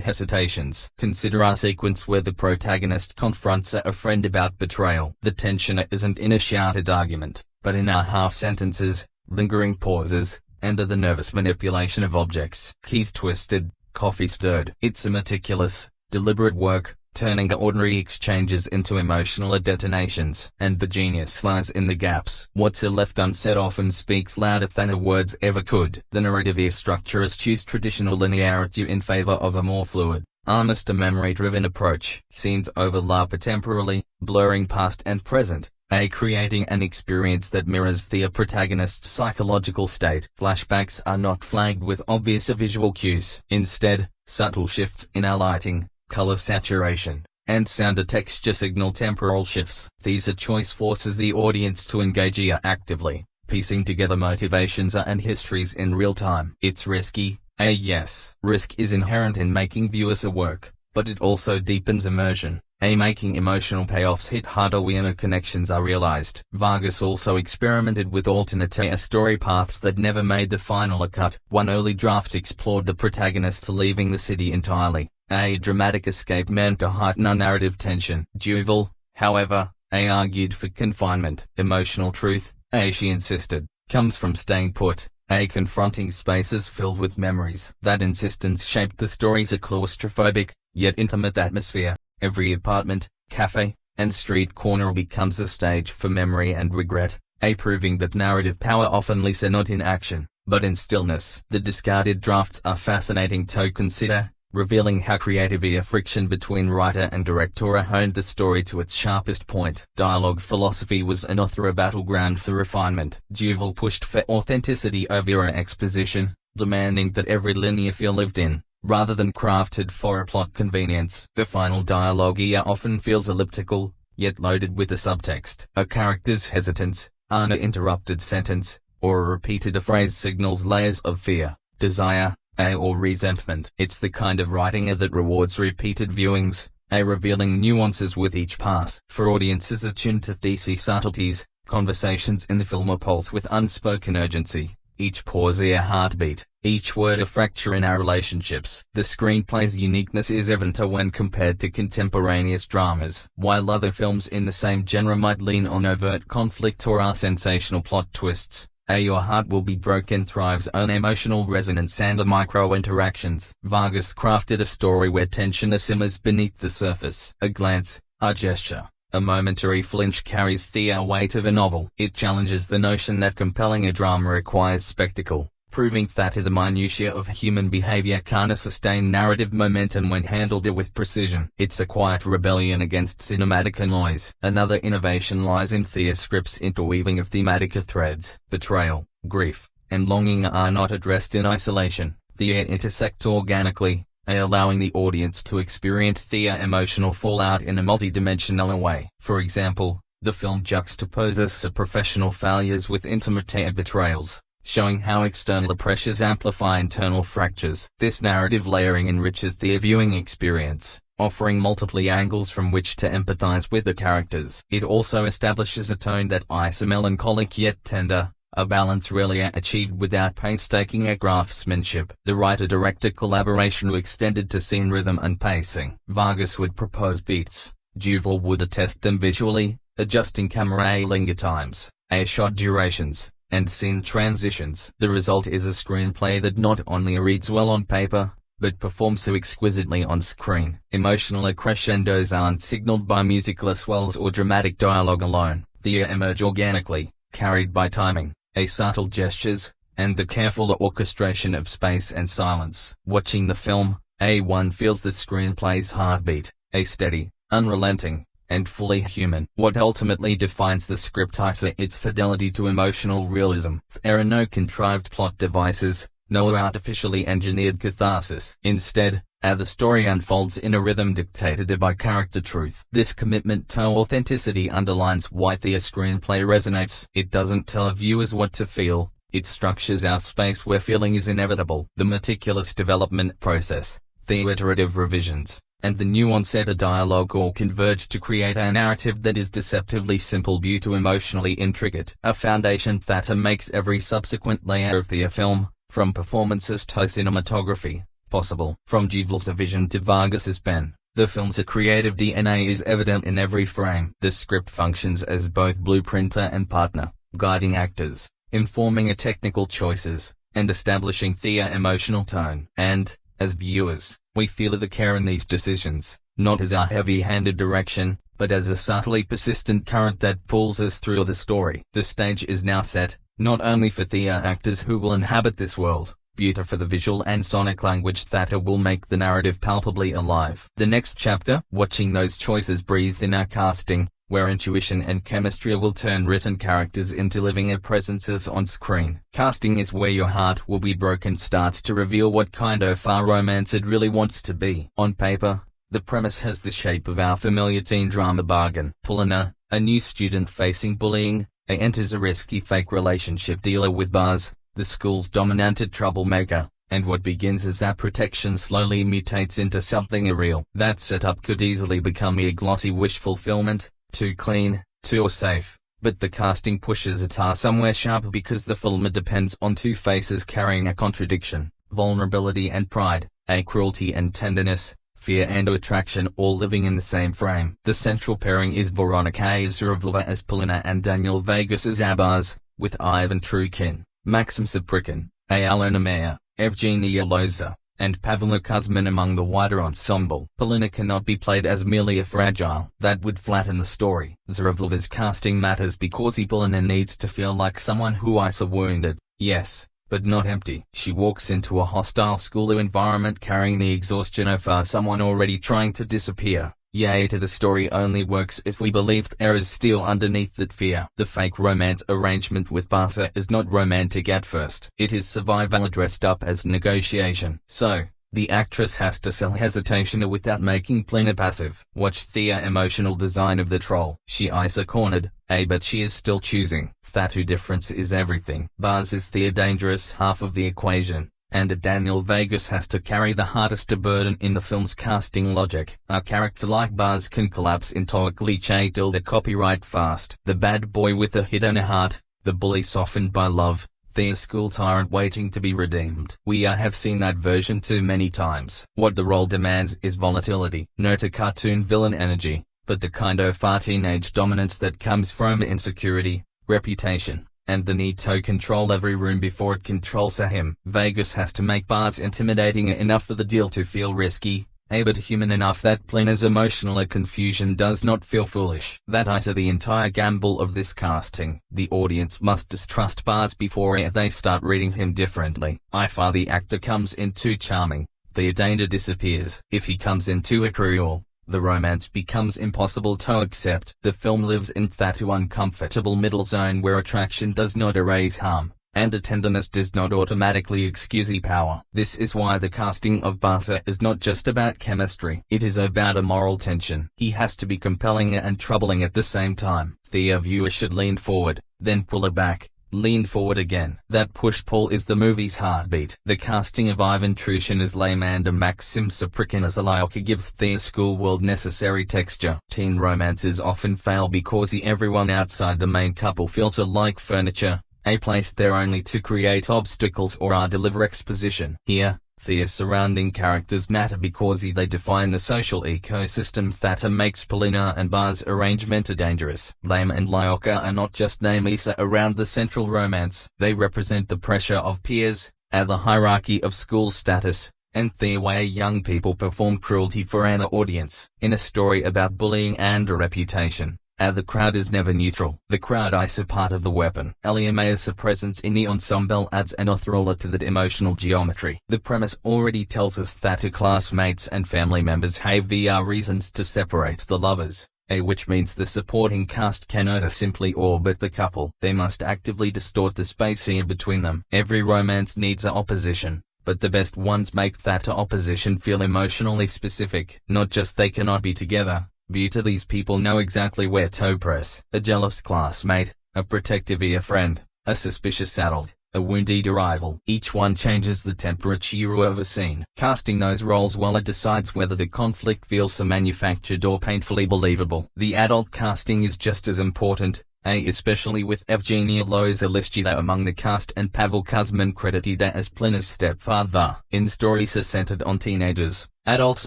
hesitations. Consider our sequence where the protagonist confronts a friend about betrayal. The tension isn't in a shouted argument, but in our half-sentences, lingering pauses, and the nervous manipulation of objects. Keys twisted, coffee stirred. It's a meticulous, deliberate work, turning ordinary exchanges into emotional detonations. And the genius lies in the gaps. What's left unsaid often speaks louder than words ever could. The narrative structure eschews traditional linearity in favor of a more fluid, honest and memory-driven approach. Scenes overlap temporally, blurring past and present, creating an experience that mirrors the protagonist's psychological state. Flashbacks are not flagged with obvious visual cues. Instead, subtle shifts in our lighting, color saturation, and sound texture signal temporal shifts. These choice forces the audience to engage actively, piecing together motivations and histories in real time. It's risky, yes. Risk is inherent in making viewers work, but it also deepens immersion, making emotional payoffs hit harder when connections are realized. Vargas also experimented with alternate story paths that never made the final cut. One early draft explored the protagonist leaving the city entirely, a dramatic escape meant to heighten our narrative tension. Zhuravleva, however, argued for confinement. Emotional truth, she insisted, comes from staying put, confronting spaces filled with memories. That insistence shaped the story's claustrophobic, yet intimate atmosphere. Every apartment, cafe, and street corner becomes a stage for memory and regret, proving that narrative power often lies not in action, but in stillness. The discarded drafts are fascinating to consider, revealing how creative friction between writer and director honed the story to its sharpest point. Dialogue philosophy was a battleground for refinement. Zhuravleva pushed for authenticity over exposition, demanding that every linear feel lived in, rather than crafted for a plot convenience. The final dialogue often feels elliptical, yet loaded with a subtext. A character's hesitance, an interrupted sentence, or a repeated phrase signals layers of fear, desire, or resentment. It's the kind of writing that rewards repeated viewings, revealing nuances with each pass. For audiences attuned to these subtleties, conversations in the film pulse with unspoken urgency. Each pause a heartbeat, each word a fracture in our relationships. The screenplay's uniqueness is evident when compared to contemporaneous dramas. While other films in the same genre might lean on overt conflict or sensational plot twists, Your Heart Will Be Broken thrives on emotional resonance and micro-interactions. Vargas crafted a story where tension simmers beneath the surface. A glance, a gesture, a momentary flinch carries the weight of a novel. It challenges the notion that compelling a drama requires spectacle, proving that the minutiae of human behavior can sustain narrative momentum when handled with precision. It's a quiet rebellion against cinematic noise. Another innovation lies in the script's interweaving of thematic threads. Betrayal, grief, and longing are not addressed in isolation. They intersect organically, allowing the audience to experience the emotional fallout in a multidimensional way. For example, the film juxtaposes professional failures with intimate betrayals, showing how external pressures amplify internal fractures. This narrative layering enriches the viewing experience, offering multiple angles from which to empathize with the characters. It also establishes a tone that is melancholic yet tender, a balance rarely achieved without painstaking craftsmanship. The writer-director collaboration extended to scene rhythm and pacing. Vargas would propose beats, Zhuravleva would test them visually, adjusting camera linger times, shot durations, and scene transitions. The result is a screenplay that not only reads well on paper, but performs so exquisitely on screen. Emotional crescendos aren't signaled by musical swells or dramatic dialogue alone. They emerge organically, carried by timing, subtle gestures, and the careful orchestration of space and silence. Watching the film, one feels the screenplay's heartbeat, steady, unrelenting, and fully human. What ultimately defines the script is its fidelity to emotional realism. There are no contrived plot devices, no artificially engineered catharsis. Instead, the story unfolds in a rhythm dictated by character truth. This commitment to authenticity underlines why the screenplay resonates. It doesn't tell viewers what to feel, it structures our space where feeling is inevitable. The meticulous development process, the iterative revisions, and the nuanced dialogue all converge to create a narrative that is deceptively simple yet emotionally intricate. A foundation that makes every subsequent layer of the film, from performances to cinematography, possible. From Zhuravleva's vision to Vargas's pen, the film's creative DNA is evident in every frame. The script functions as both blueprinter and partner, guiding actors, informing technical choices, and establishing the emotional tone. And, as viewers, we feel the care in these decisions, not as a heavy-handed direction, but as a subtly persistent current that pulls us through the story. The stage is now set, not only for the actors who will inhabit this world, but for the visual and sonic language that will make the narrative palpably alive. The next chapter, watching those choices breathe in our casting, where intuition and chemistry will turn written characters into living presences on screen. Casting is where your heart will be broken starts to reveal what kind of romance it really wants to be. On paper, the premise has the shape of our familiar teen drama bargain. Polina, a new student facing bullying, enters a risky fake relationship dealer with Baz, the school's dominant troublemaker, and what begins as a protection slowly mutates into something real. That setup could easily become a glossy wish fulfillment, too clean, too safe, but the casting pushes it somewhere sharp because the film depends on two faces carrying a contradiction, vulnerability and pride, a cruelty and tenderness, fear and attraction all living in the same frame. The central pairing is Veronika Zhuravleva as Polina and Daniel Vegas as Baz, with Ivan Trukin, Maxim Saprikin, Alya Mayer, Evgenia Loza, and Pavlo Kuzmin among the wider ensemble. Polina cannot be played as merely a fragile. That would flatten the story. Zhuravleva's casting matters because Polina needs to feel like someone who is wounded, yes, but not empty. She walks into a hostile school environment carrying the exhaustion of someone already trying to disappear. Yet the story only works if we believe there is still underneath that fear. The fake romance arrangement with Barca is not romantic at first. It is survival dressed up as negotiation. So, the actress has to sell hesitation without making Polina passive. Watch the emotional design of the troll. She is cornered, but she is still choosing. That difference is everything. Baz is the dangerous half of the equation, and Daniel Vegas has to carry the hardest burden in the film's casting logic. A character like Baz can collapse into a cliché tilde copyright fast. The bad boy with a hidden heart, the bully softened by love, the school tyrant waiting to be redeemed. We have seen that version too many times. What the role demands is volatility, not a cartoon villain energy, but the kind of teenage dominance that comes from insecurity, reputation, and the need to control every room before it controls him. Vegas has to make Baz intimidating enough for the deal to feel risky, but human enough that Polina's emotional confusion does not feel foolish. That is the entire gamble of this casting. The audience must distrust Baz before they start reading him differently. If the actor comes in too charming, the danger disappears. If he comes in too cruel, the romance becomes impossible to accept. The film lives in that uncomfortable middle zone where attraction does not erase harm, and tenderness does not automatically excuse power. This is why the casting of Barca is not just about chemistry. It is about a moral tension. He has to be compelling and troubling at the same time. The viewer should lean forward, then pull it back, lean forward again. That push-pull is the movie's heartbeat. The casting of Ivan Trukin as Lame and Maxim Saprikin as Alyosha gives the school world necessary texture. Teen romances often fail because everyone outside the main couple feels like furniture, placed there only to create obstacles or deliver exposition. Here, the surrounding characters matter because they define the social ecosystem that makes Polina and Baz arrangement dangerous. Lame and Alyosha are not just names around the central romance. They represent the pressure of peers, the hierarchy of school status, and the way young people perform cruelty for an audience. In a story about bullying and reputation, the crowd is never neutral. The crowd is a part of the weapon. Alya Mayer's presence in the ensemble adds an authority to that emotional geometry. The premise already tells us that classmates and family members have reasons to separate the lovers, which means the supporting cast cannot simply orbit the couple. They must actively distort the space between them. Every romance needs opposition, but the best ones make that opposition feel emotionally specific. Not just they cannot be together, but these people know exactly where to press. A jealous classmate, a protective friend, a suspicious adult, a wounded rival. Each one changes the temperature of a scene. Casting those roles well decides whether the conflict feels manufactured or painfully believable. The adult casting is just as important. especially with Evgenia Lozalistida among the cast and Pavel Kuzmin credited as Plina's stepfather. In stories are centered on teenagers, adults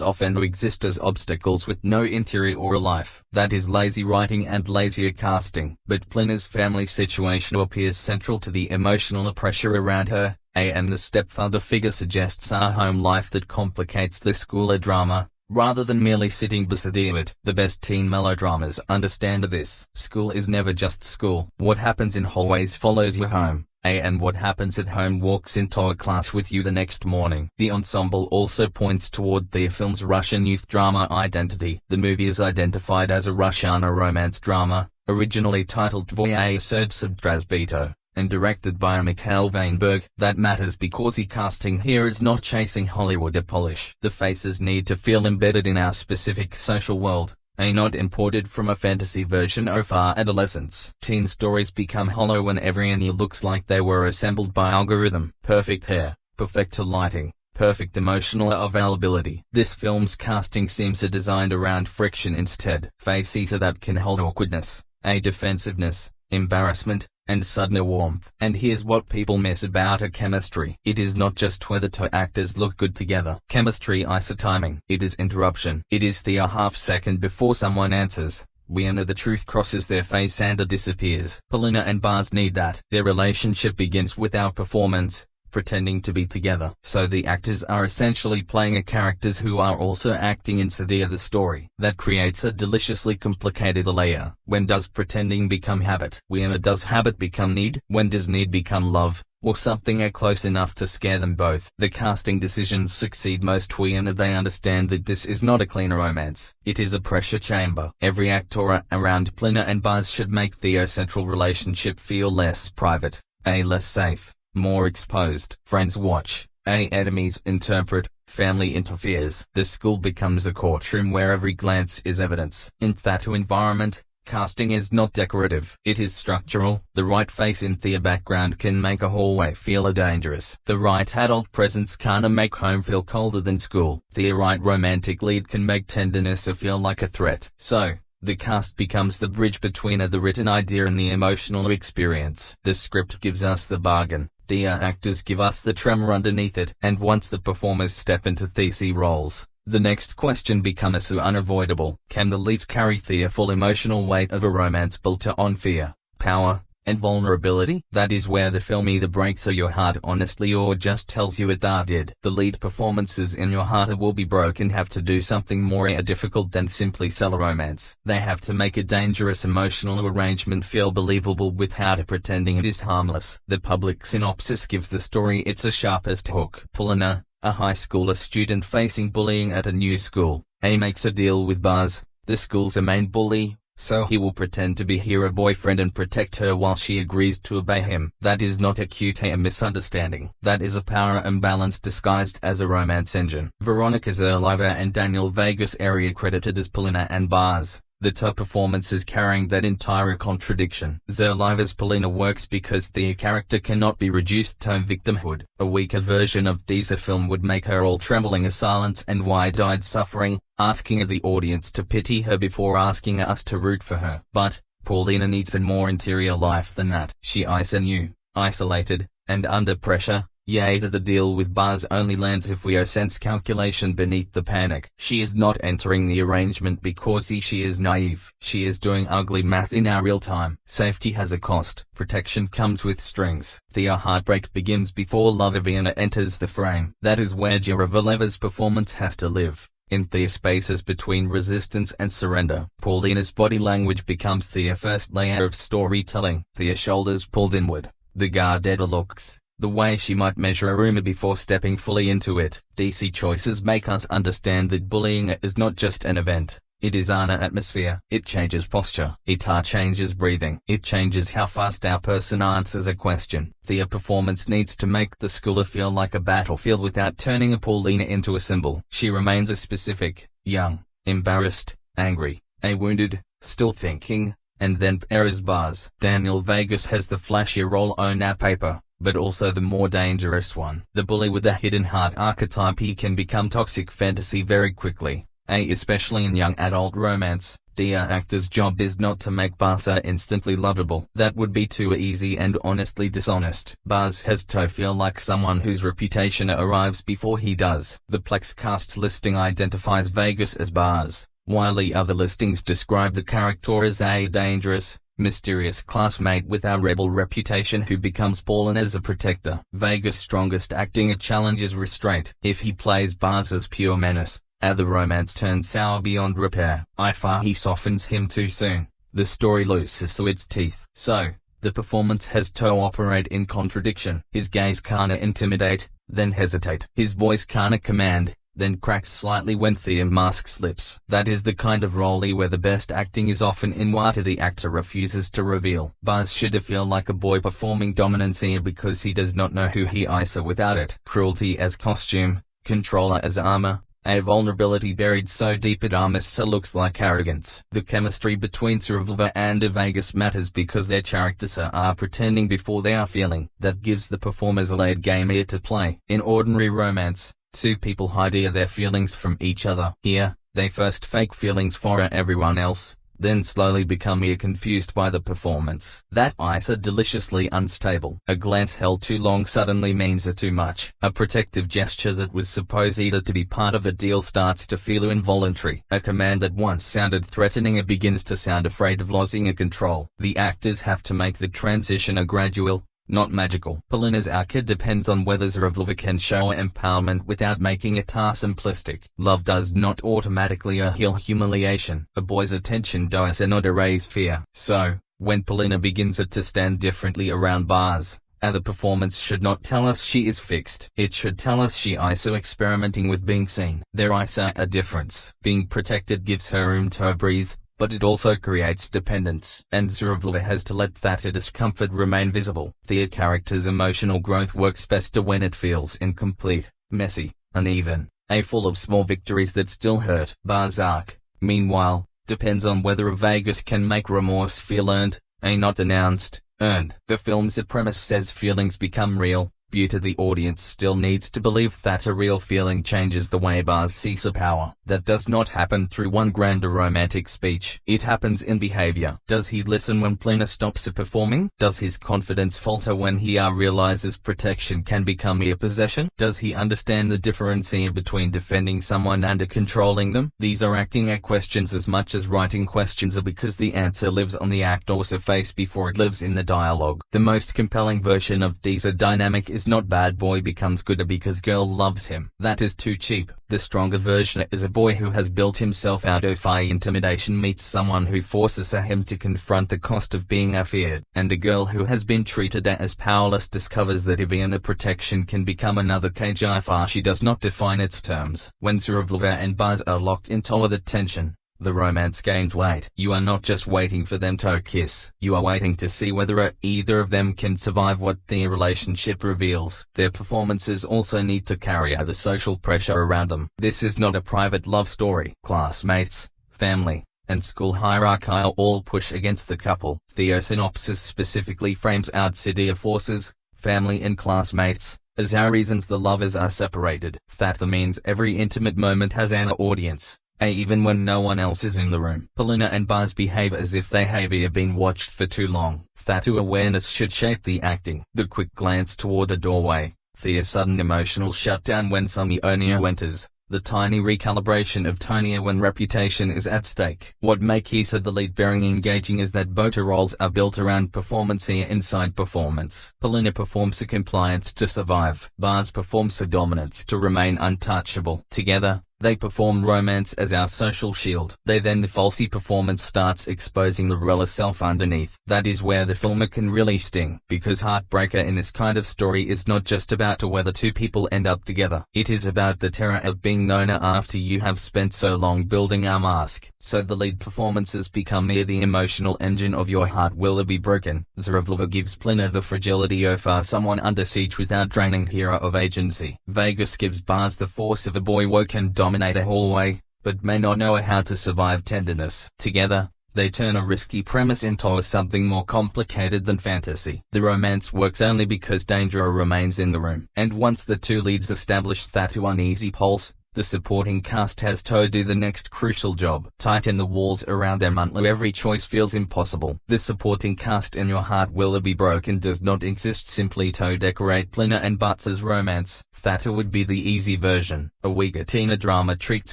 often exist as obstacles with no interior or life. That is lazy writing and lazier casting. But Plina's family situation appears central to the emotional pressure around her, and the stepfather figure suggests a home life that complicates the school drama, rather than merely sitting beside it. The best teen melodramas understand this. School is never just school. What happens in hallways follows you home, and what happens at home walks into a class with you the next morning. The ensemble also points toward the film's Russian youth drama identity. The movie is identified as a Russian romance drama, originally titled Dvoye Serdzabito, and directed by Michael Vaynberg. That matters because the casting here is not chasing Hollywood polish. The faces need to feel embedded in our specific social world, not imported from a fantasy version of our adolescence. Teen stories become hollow when everyone looks like they were assembled by algorithm. Perfect hair, perfect lighting, perfect emotional availability. This film's casting seems designed around friction instead. Faces that can hold awkwardness, defensiveness, embarrassment, and sudden warmth. And here's what people miss about a chemistry. It is not just whether two actors look good together. Chemistry is timing. It is interruption. It is the half second before someone answers, when the truth crosses their face and disappears. Polina and Baz need that. Their relationship begins with our performance, pretending to be together. So the actors are essentially playing characters who are also acting inside the story. That creates a deliciously complicated layer. When does pretending become habit? When does habit become need? When does need become love, or something close enough to scare them both? The casting decisions succeed most when they understand that this is not a clean romance. It is a pressure chamber. Every actor around Plina and Baz should make the central relationship feel less private, less safe, more exposed. Friends watch, enemies interpret, family interferes. The school becomes a courtroom where every glance is evidence. In that environment, casting is not decorative. It is structural. The right face in the background can make a hallway feel dangerous. The right adult presence can make home feel colder than school. The right romantic lead can make tenderness feel like a threat. So, the cast becomes the bridge between the written idea and the emotional experience. The script gives us the bargain. The actors give us the tremor underneath it. And once the performers step into these roles, the next question becomes so unavoidable. Can the leads carry the full emotional weight of a romance built on fear, power, and vulnerability? That is where the film either breaks your heart honestly or just tells you it did. The lead performances in your heart will be broken have to do something more difficult than simply sell a romance. They have to make a dangerous emotional arrangement feel believable without pretending it is harmless. The public synopsis gives the story its sharpest hook. Polina, a high school student facing bullying at a new school, makes a deal with Baz, the school's main bully, so he will pretend to be her boyfriend and protect her while she agrees to obey him. That is not a cute misunderstanding. That is a power imbalance disguised as a romance engine. Veronika Zhuravleva and Daniel Vegas are credited as Polina and Baz, the top performances carrying that entire contradiction. Zhuravleva's Polina works because the character cannot be reduced to victimhood. A weaker version of this film would make her all trembling silence and wide-eyed suffering, asking the audience to pity her before asking us to root for her. But Paulina needs a more interior life than that. She is new, isolated, and under pressure. Yet the deal with Baz only lands if we sense calculation beneath the panic. She is not entering the arrangement because she is naive. She is doing ugly math in our real time. Safety has a cost. Protection comes with strings. The heartbreak begins before love even enters the frame. That is where Zhuravleva's performance has to live. In the spaces between resistance and surrender, Paulina's body language becomes the first layer of storytelling. The shoulders pulled inward, the guarded looks, the way she might measure a room before stepping fully into it. DC choices make us understand that bullying is not just an event. It is an atmosphere. It changes posture. It changes breathing. It changes how fast our person answers a question. The performance needs to make the school feel like a battlefield without turning Paulina into a symbol. She remains specific, young, embarrassed, angry, wounded, still thinking, and then pairs Baz. Daniel Vegas has the flashy role on paper, but also the more dangerous one. The bully with the hidden heart archetype. He can become toxic fantasy very quickly, especially in young adult romance. The actor's job is not to make Basa instantly lovable. That would be too easy and honestly dishonest. Bas has to feel like someone whose reputation arrives before he does. The Plex cast listing identifies Vegas as Bas, while the other listings describe the character as a dangerous, mysterious classmate with a rebel reputation who becomes Paulin as a protector. Vegas' strongest acting challenge is restraint. If he plays Bas as pure menace, the romance turns sour beyond repair. If he softens him too soon, the story loses its teeth. So, the performance has to operate in contradiction. His gaze can't intimidate, then hesitate. His voice can't command, then cracks slightly when the mask slips. That is the kind of role where the best acting is often in what the actor refuses to reveal. Bas should feel like a boy performing dominance because he does not know who he is without it. Cruelty as costume, controller as armor, a vulnerability buried so deep it almost looks like arrogance. The chemistry between Zhuravleva and Vegas matters because their characters are pretending before they are feeling. That gives the performers a laid game here to play. In ordinary romance, two people hide their feelings from each other. Here, they first fake feelings for everyone else, then slowly become confused by the performance. That is deliciously unstable. A glance held too long suddenly means too much. A protective gesture that was supposed to be part of a deal starts to feel involuntary. A command that once sounded threatening begins to sound afraid of losing control. The actors have to make the transition gradual, not magical. Polina's arc depends on whether Zhuravleva can show empowerment without making it simplistic. Love does not automatically heal humiliation. A boy's attention does not erase fear. So, when Polina begins to stand differently around Bas, the performance should not tell us she is fixed. It should tell us she is experimenting with being seen. There is a difference. Being protected gives her room to breathe, but it also creates dependence. And Zhuravleva has to let that discomfort remain visible. The character's emotional growth works best when it feels incomplete, messy, uneven, full of small victories that still hurt. Bas' arc, meanwhile, depends on whether Vegas can make remorse feel earned, not announced, earned. The film's premise says feelings become real. The audience still needs to believe that a real feeling changes the way Bas sees power. That does not happen through one grand romantic speech. It happens in behavior. Does he listen when Polina stops performing? Does his confidence falter when he realizes protection can become a possession? Does he understand the difference between defending someone and controlling them? These are acting questions as much as writing questions because the answer lives on the actor's face before it lives in the dialogue. The most compelling version of these dynamic is not bad boy becomes good because girl loves him. That is too cheap. The stronger version is a boy who has built himself out of intimidation meets someone who forces him to confront the cost of being feared. And a girl who has been treated as powerless discovers that even a protection can become another cage if she does not define its terms. When Zhuravleva and Bas are locked into the tension, the romance gains weight. You are not just waiting for them to kiss. You are waiting to see whether either of them can survive what the relationship reveals. Their performances also need to carry the social pressure around them. This is not a private love story. Classmates, family, and school hierarchy all push against the couple. The synopsis specifically frames outside forces, family and classmates, as our reasons the lovers are separated. That means every intimate moment has an audience. Even when no one else is in the room. Polina and Bas behave as if they have been watched for too long. That awareness should shape the acting. The quick glance toward a doorway, the sudden emotional shutdown when Samionio enters, the tiny recalibration of Tonia when reputation is at stake. What makes the lead bearing engaging is that both roles are built around performance inside performance. Polina performs compliance to survive. Bas performs dominance to remain untouchable. Together, they perform romance as our social shield. The falsy performance starts exposing the real self underneath. That is where the film can really sting. Because heartbreaker in this kind of story is not just about whether two people end up together. It is about the terror of being known after you have spent so long building a mask. So the lead performances become the emotional engine of your heart will be broken. Zhuravleva gives Polina the fragility of someone under siege without draining her of agency. Vegas gives Bas the force of a boy who can dominate a hallway, but may not know how to survive tenderness. Together, they turn a risky premise into something more complicated than fantasy. The romance works only because danger remains in the room. And once the two leads establish that uneasy pulse, the supporting cast has to do the next crucial job. Tighten the walls around them until every choice feels impossible. The supporting cast in your heart will be broken does not exist simply to decorate Plina and Butz's romance. That would be the easy version. A weaker teen drama treats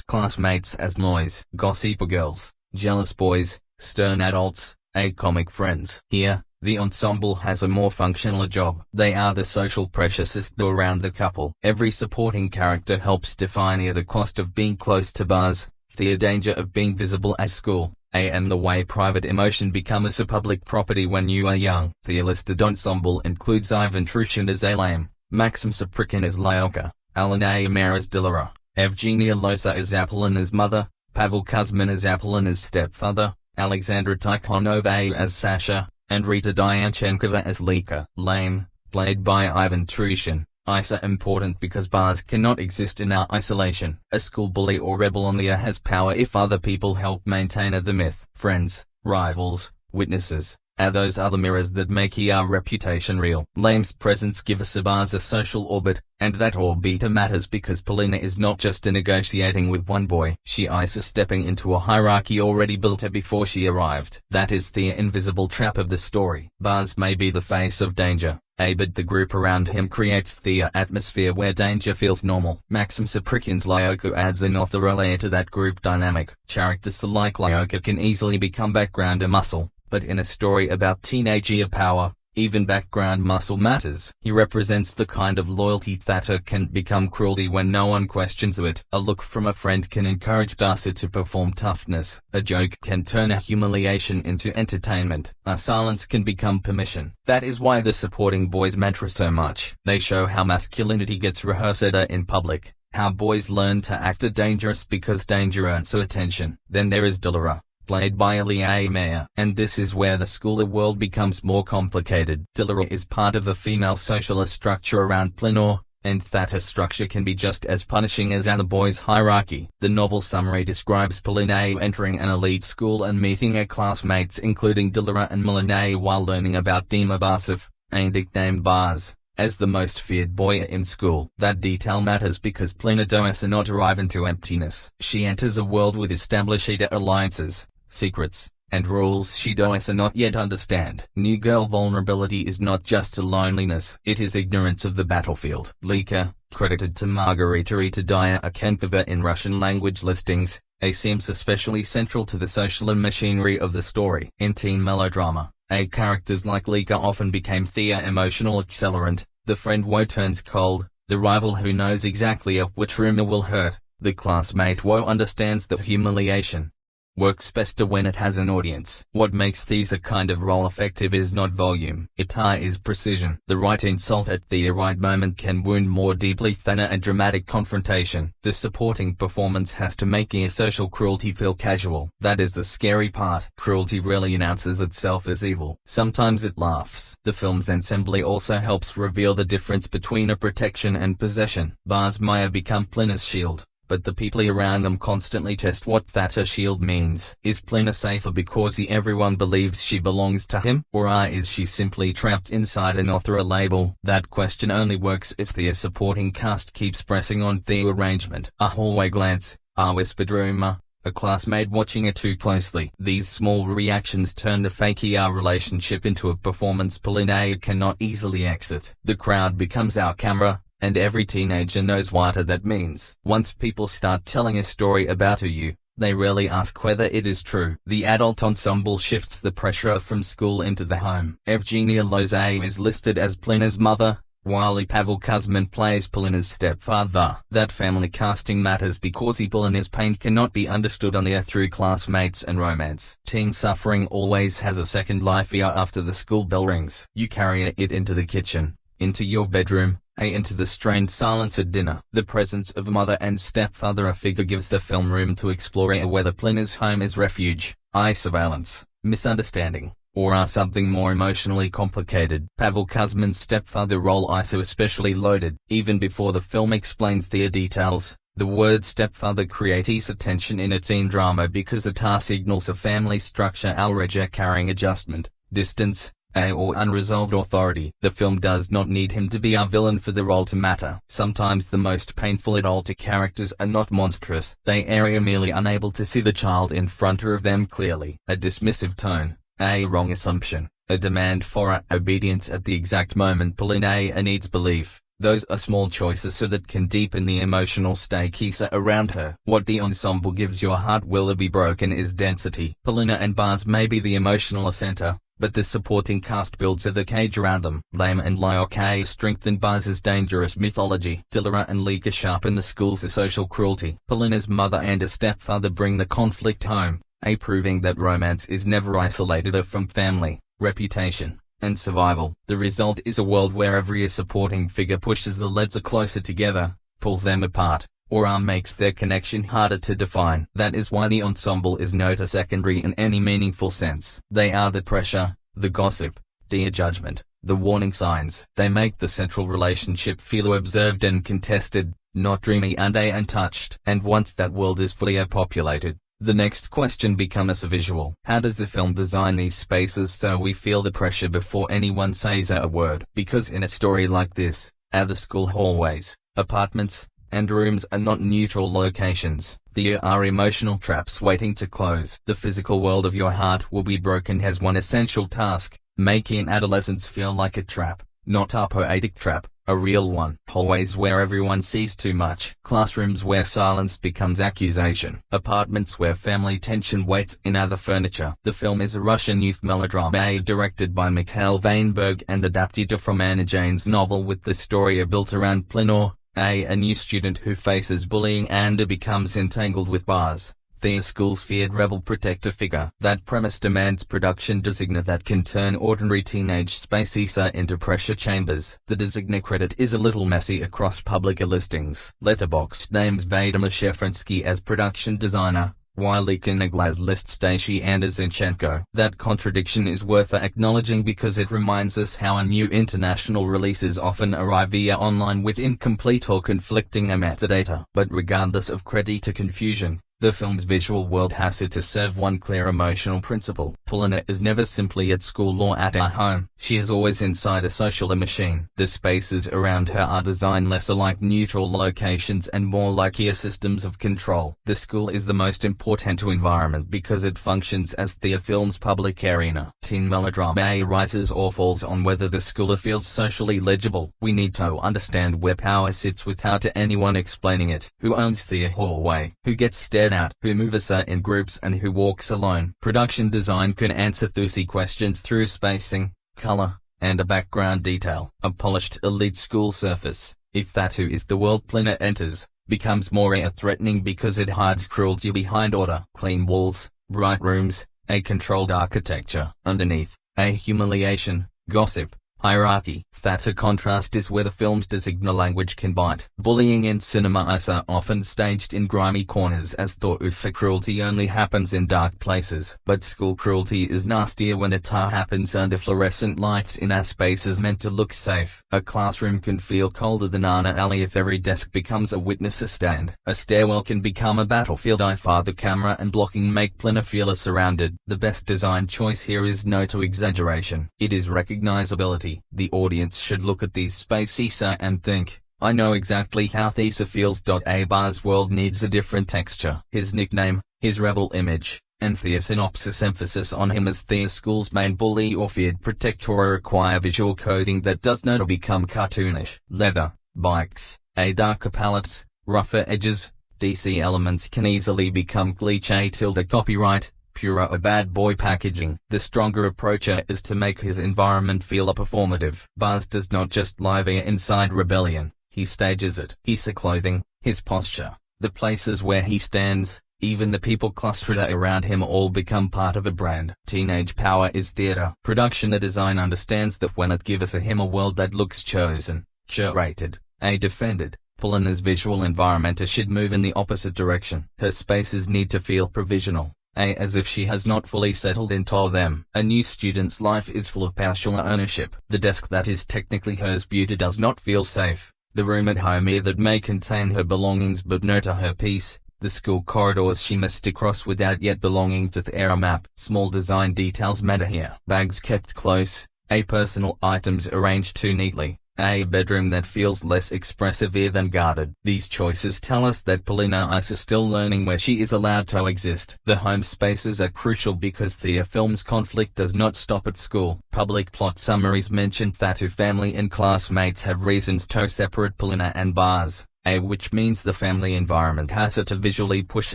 classmates as noise, gossip girls, jealous boys, stern adults, comic friends. Here, the ensemble has a more functional job. They are the social precious glue around the couple. Every supporting character helps define the cost of being close to bars, the danger of being visible at school, and the way private emotion becomes a public property when you are young. The listed ensemble includes Ivan Trushin as Alam, Maxim Saprikin as Lyoka, Alya Mayer as Dilara, Evgenia Losa as Apollina's mother, Pavel Kuzmin as Apollina's stepfather, Alexandra Tikhonova as Sasha, and Rita Dyachenkova as Lika. Lame, played by Ivan Trushin. Isa important because bars cannot exist in our isolation. A school bully or rebel on the air has power if other people help maintain the myth. Friends, rivals, witnesses, are those other mirrors that make our reputation real. Lame's presence gives us bars a social orbit, and that orbit matters because Polina is not just negotiating with one boy. She is stepping into a hierarchy already built before she arrived. That is the invisible trap of the story. Bars may be the face of danger, but the group around him creates the atmosphere where danger feels normal. Maxim Saprikin's Lyoka adds an author layer to that group dynamic. Characters like Lyoka can easily become background muscle, but in a story about teenage power, even background muscle matters. He represents the kind of loyalty that can become cruelty when no one questions it. A look from a friend can encourage Darcy to perform toughness. A joke can turn a humiliation into entertainment. A silence can become permission. That is why the supporting boys matter so much. They show how masculinity gets rehearsed in public, how boys learn to act dangerous because danger earns attention. Then there is Dilara, played by Alya Mayer. And this is where the school world becomes more complicated. Dilara is part of a female social structure around Plenor, and that structure can be just as punishing as other boys' hierarchy. The novel summary describes Polina entering an elite school and meeting her classmates including Dilara and Milana while learning about Dima Basov, a nicknamed Bars, as the most feared boy in school. That detail matters because Polina does not arrive into emptiness. She enters a world with established alliances, secrets, and rules she does not yet understand. New girl vulnerability is not just loneliness, it is ignorance of the battlefield. Lika, credited to Margarita Dyachenkova in Russian language listings, seems especially central to the social machinery of the story. In teen melodrama, characters like Lika often became the emotional accelerant, the friend who turns cold, the rival who knows exactly which rumor will hurt, the classmate who understands that humiliation works best when it has an audience. What makes these a kind of role effective is not volume, it is precision. The right insult at the right moment can wound more deeply than a dramatic confrontation. The supporting performance has to make social cruelty feel casual. That is the scary part. Cruelty rarely announces itself as evil. Sometimes it laughs. The film's ensemble also helps reveal the difference between a protection and possession. Bars Maya become Plina's shield, but the people around them constantly test what that shield means. Is Plina safer because everyone believes she belongs to him, or is she simply trapped inside an author label? That question only works if the supporting cast keeps pressing on the arrangement. A hallway glance, a whispered rumor, a classmate watching too closely. These small reactions turn the fake relationship into a performance Polina cannot easily exit. The crowd becomes our camera, and every teenager knows what that means. Once people start telling a story about you, they rarely ask whether it is true. The adult ensemble shifts the pressure from school into the home. Evgenia Loza is listed as Polina's mother, while Pavel Kuzmin plays Polina's stepfather. That family casting matters because Polina's pain cannot be understood only through classmates and romance. Teen suffering always has a second life after the school bell rings. You carry it into the kitchen, into your bedroom, into the strained silence at dinner. The presence of mother and stepfather figure gives the film room to explore whether Plina's home is refuge, surveillance, misunderstanding, or something more emotionally complicated. Pavel Kuzmin's stepfather role is especially loaded. Even before the film explains the details, the word stepfather creates tension in a teen drama because it signals a family structure already carrying adjustment, distance, or unresolved authority. The film does not need him to be our villain for the role to matter. Sometimes the most painful adult characters are not monstrous. They are merely unable to see the child in front of them clearly. A dismissive tone, a wrong assumption, a demand for obedience at the exact moment Polina needs belief. Those are small choices so that can deepen the emotional stake around her. What the ensemble gives your heart will be broken is density. Polina and Baz may be the emotional center, but the supporting cast builds the cage around them. Lame and Lyoke strengthen Baz's dangerous mythology. Dilara and Lika sharpen the school's social cruelty. Polina's mother and a stepfather bring the conflict home, proving that romance is never isolated from family, reputation, and survival. The result is a world where every supporting figure pushes the leads closer together, pulls them apart, or makes their connection harder to define. That is why the ensemble is not a secondary in any meaningful sense. They are the pressure, the gossip, the judgment, the warning signs. They make the central relationship feel observed and contested, not dreamy and untouched. And once that world is fully populated, the next question becomes visual. How does the film design these spaces so we feel the pressure before anyone says a word? Because in a story like this, the school hallways, apartments, and rooms are not neutral locations. They are emotional traps waiting to close. The physical world of your heart will be broken has one essential task, making adolescence feel like a trap, not a poetic trap, a real one. Hallways where everyone sees too much. Classrooms where silence becomes accusation. Apartments where family tension waits in other furniture. The film is a Russian youth melodrama directed by Michael Vaynberg and adapted from Anna Dzheyn's novel, with the story built around Plenor, a new student who faces bullying and becomes entangled with Baz, the school's feared rebel protector figure. That premise demands production design that can turn ordinary teenage spaces into pressure chambers. The design credit is a little messy across public listings. Letterboxd names Vladimir Shevrinsky as production designer, while Ikonoglas lists Stacy Zinchenko. That contradiction is worth acknowledging because it reminds us how new international releases often arrive via online with incomplete or conflicting metadata. But regardless of credit to confusion, the film's visual world has to serve one clear emotional principle. Polina is never simply at school or at her home. She is always inside a social machine. The spaces around her are designed less like neutral locations and more like systems of control. The school is the most important environment because it functions as the film's public arena. Teen melodrama rises or falls on whether the school feels socially legible. We need to understand where power sits without anyone explaining it. Who owns the hallway? Who gets stared out? Who moves in groups and who walks alone? Production design can answer those questions through spacing, color, and a background detail. A polished elite school surface, if that too is the world Polina enters, becomes more threatening because it hides cruelty behind order. Clean walls, bright rooms, a controlled architecture. Underneath, a humiliation, gossip, hierarchy. That contrast is where the film's design language can bite. Bullying in cinema is often staged in grimy corners as though cruelty only happens in dark places. But school cruelty is nastier when it happens under fluorescent lights in a spaces meant to look safe. A classroom can feel colder than an alley if every desk becomes a witness stand. A stairwell can become a battlefield if the camera and blocking make Polina feel surrounded. The best design choice here is no to exaggeration. It is recognizability. The audience should look at these spaces and think, I know exactly how this feels. A Baz world needs a different texture. His nickname, his rebel image, and the synopsis emphasis on him as the school's main bully or feared protector require visual coding that does not become cartoonish. Leather, bikes, darker palettes, rougher edges, DC elements can easily become cliché copyright, pure or bad boy packaging. The stronger approach is to make his environment feel performative. Baz does not just live inside rebellion, he stages it. His clothing, his posture, the places where he stands, even the people clustered around him all become part of a brand. Teenage power is theater. Production design understands that when it gives him a world that looks chosen, curated, defended, Polina's visual environment should move in the opposite direction. Her spaces need to feel provisional, as if she has not fully settled into them. A new student's life is full of partial ownership. The desk that is technically hers beauty does not feel safe. The room at home that may contain her belongings but not her peace. The school corridors she must cross without yet belonging to the era map. Small design details matter here. Bags kept close, A. Personal items arranged too neatly. A bedroom that feels less expressive than guarded. These choices tell us that Polina is still learning where she is allowed to exist. The home spaces are crucial because the film's conflict does not stop at school. Public plot summaries mention that her family and classmates have reasons to separate Polina and Baz. Which means the family environment has to visually push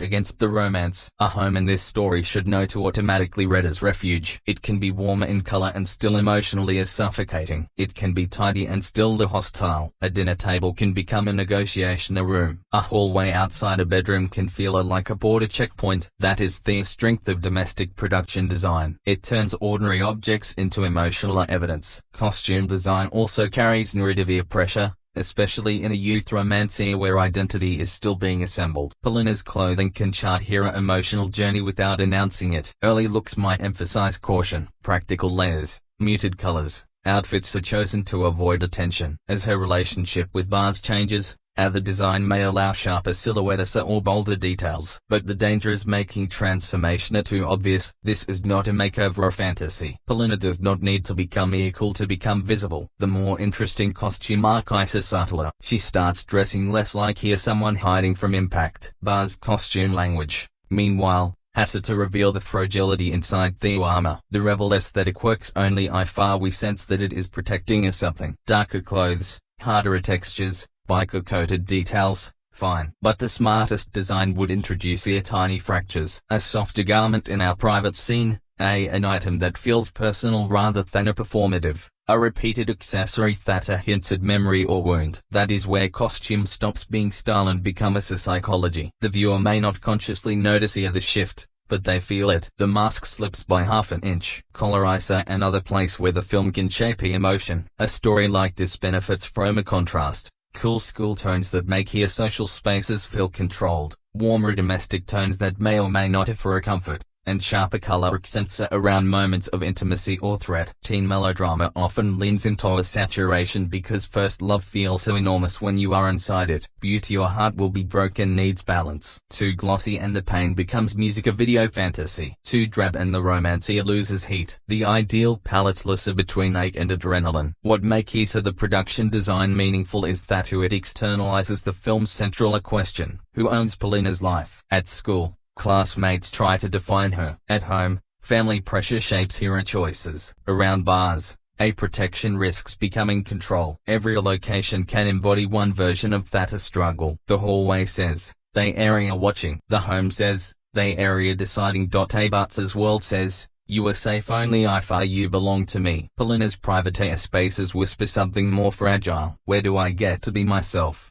against the romance. A home in this story should know to automatically read as refuge. It can be warmer in color and still emotionally as suffocating. It can be tidy and still hostile. A dinner table can become a negotiation room. A hallway outside a bedroom can feel like a border checkpoint. That is the strength of domestic production design. It turns ordinary objects into emotional evidence. Costume design also carries narrative pressure, especially in a youth romance where identity is still being assembled. Polina's clothing can chart her emotional journey without announcing it. Early looks might emphasize caution, practical layers, muted colors. Outfits are chosen to avoid attention. As her relationship with Baz changes, the design may allow sharper silhouettes or bolder details, but the danger is making transformation too obvious. This is not a makeover fantasy. Polina does not need to become equal to become visible. The more interesting costume arc is subtler. She starts dressing less like someone hiding from impact. Baz's costume language, meanwhile, has to reveal the fragility inside the armor. The rebel aesthetic works only if we sense that it is protecting something. Darker clothes, harder textures, biker-coated details, fine. But the smartest design would introduce tiny fractures. A softer garment in our private scene, an item that feels personal rather than performative. A repeated accessory that hints at memory or wound. That is where costume stops being style and becomes a psychology. The viewer may not consciously notice the shift, but they feel it. The mask slips by half an inch. Color is another place where the film can shape emotion. A story like this benefits from a contrast. Cool school tones that make social spaces feel controlled, warmer domestic tones that may or may not offer comfort, and sharper color accents around moments of intimacy or threat. Teen melodrama often leans into a saturation because first love feels so enormous when you are inside it. Beauty or heart will be broken needs balance. Too glossy and the pain becomes music video fantasy. Too drab and the romance loses heat. The ideal palette lies between ache and adrenaline. What makes the production design meaningful is that it externalizes the film's central question: who owns Polina's life? At school, classmates try to define her. At home, family pressure shapes her choices. Around Baz, protection risks becoming control. Every location can embody one version of that struggle. The hallway says, they area watching. The home says, they area deciding. Baz's world says, you are safe only if you belong to me. Polina's private spaces whisper something more fragile. Where do I get to be myself?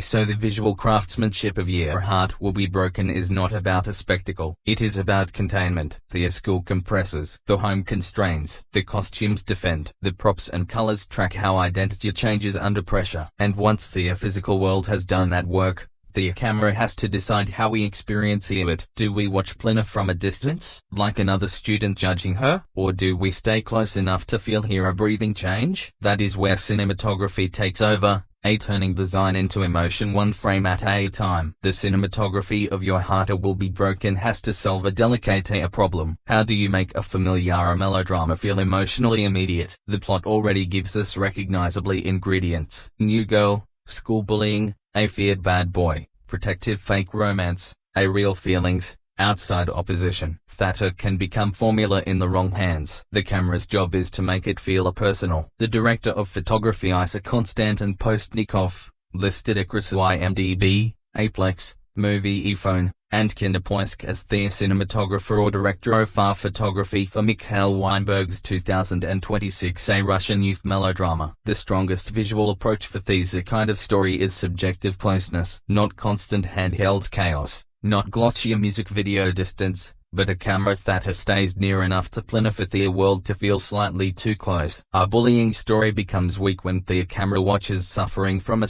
So the visual craftsmanship of Your Heart Will Be Broken is not about a spectacle. It is about containment. The school compresses. The home constrains. The costumes defend. The props and colors track how identity changes under pressure. And once the physical world has done that work, the camera has to decide how we experience it. Do we watch Polina from a distance, like another student judging her? Or do we stay close enough to feel her breathing change? That is where cinematography takes over, turning design into emotion one frame at a time. The cinematography of Your Heart Will Be Broken has to solve a delicate problem. How do you make a familiar melodrama feel emotionally immediate? The plot already gives us recognizably ingredients. New girl, school bullying, a feared bad boy, protective fake romance, real feelings, outside opposition. That can become formula in the wrong hands. The camera's job is to make it feel personal. The director of photography is Konstantin Postnikov, listed across IMDb, Aplex, Movie iPhone, and Kinderpoisk as the cinematographer or director of photography for Michael Vaynberg's 2026 Russian youth melodrama. The strongest visual approach for this kind of story is subjective closeness, not constant handheld chaos, not glossy music video distance, but a camera that stays near enough to Polina for the world to feel slightly too close. A bullying story becomes weak when the camera watches suffering from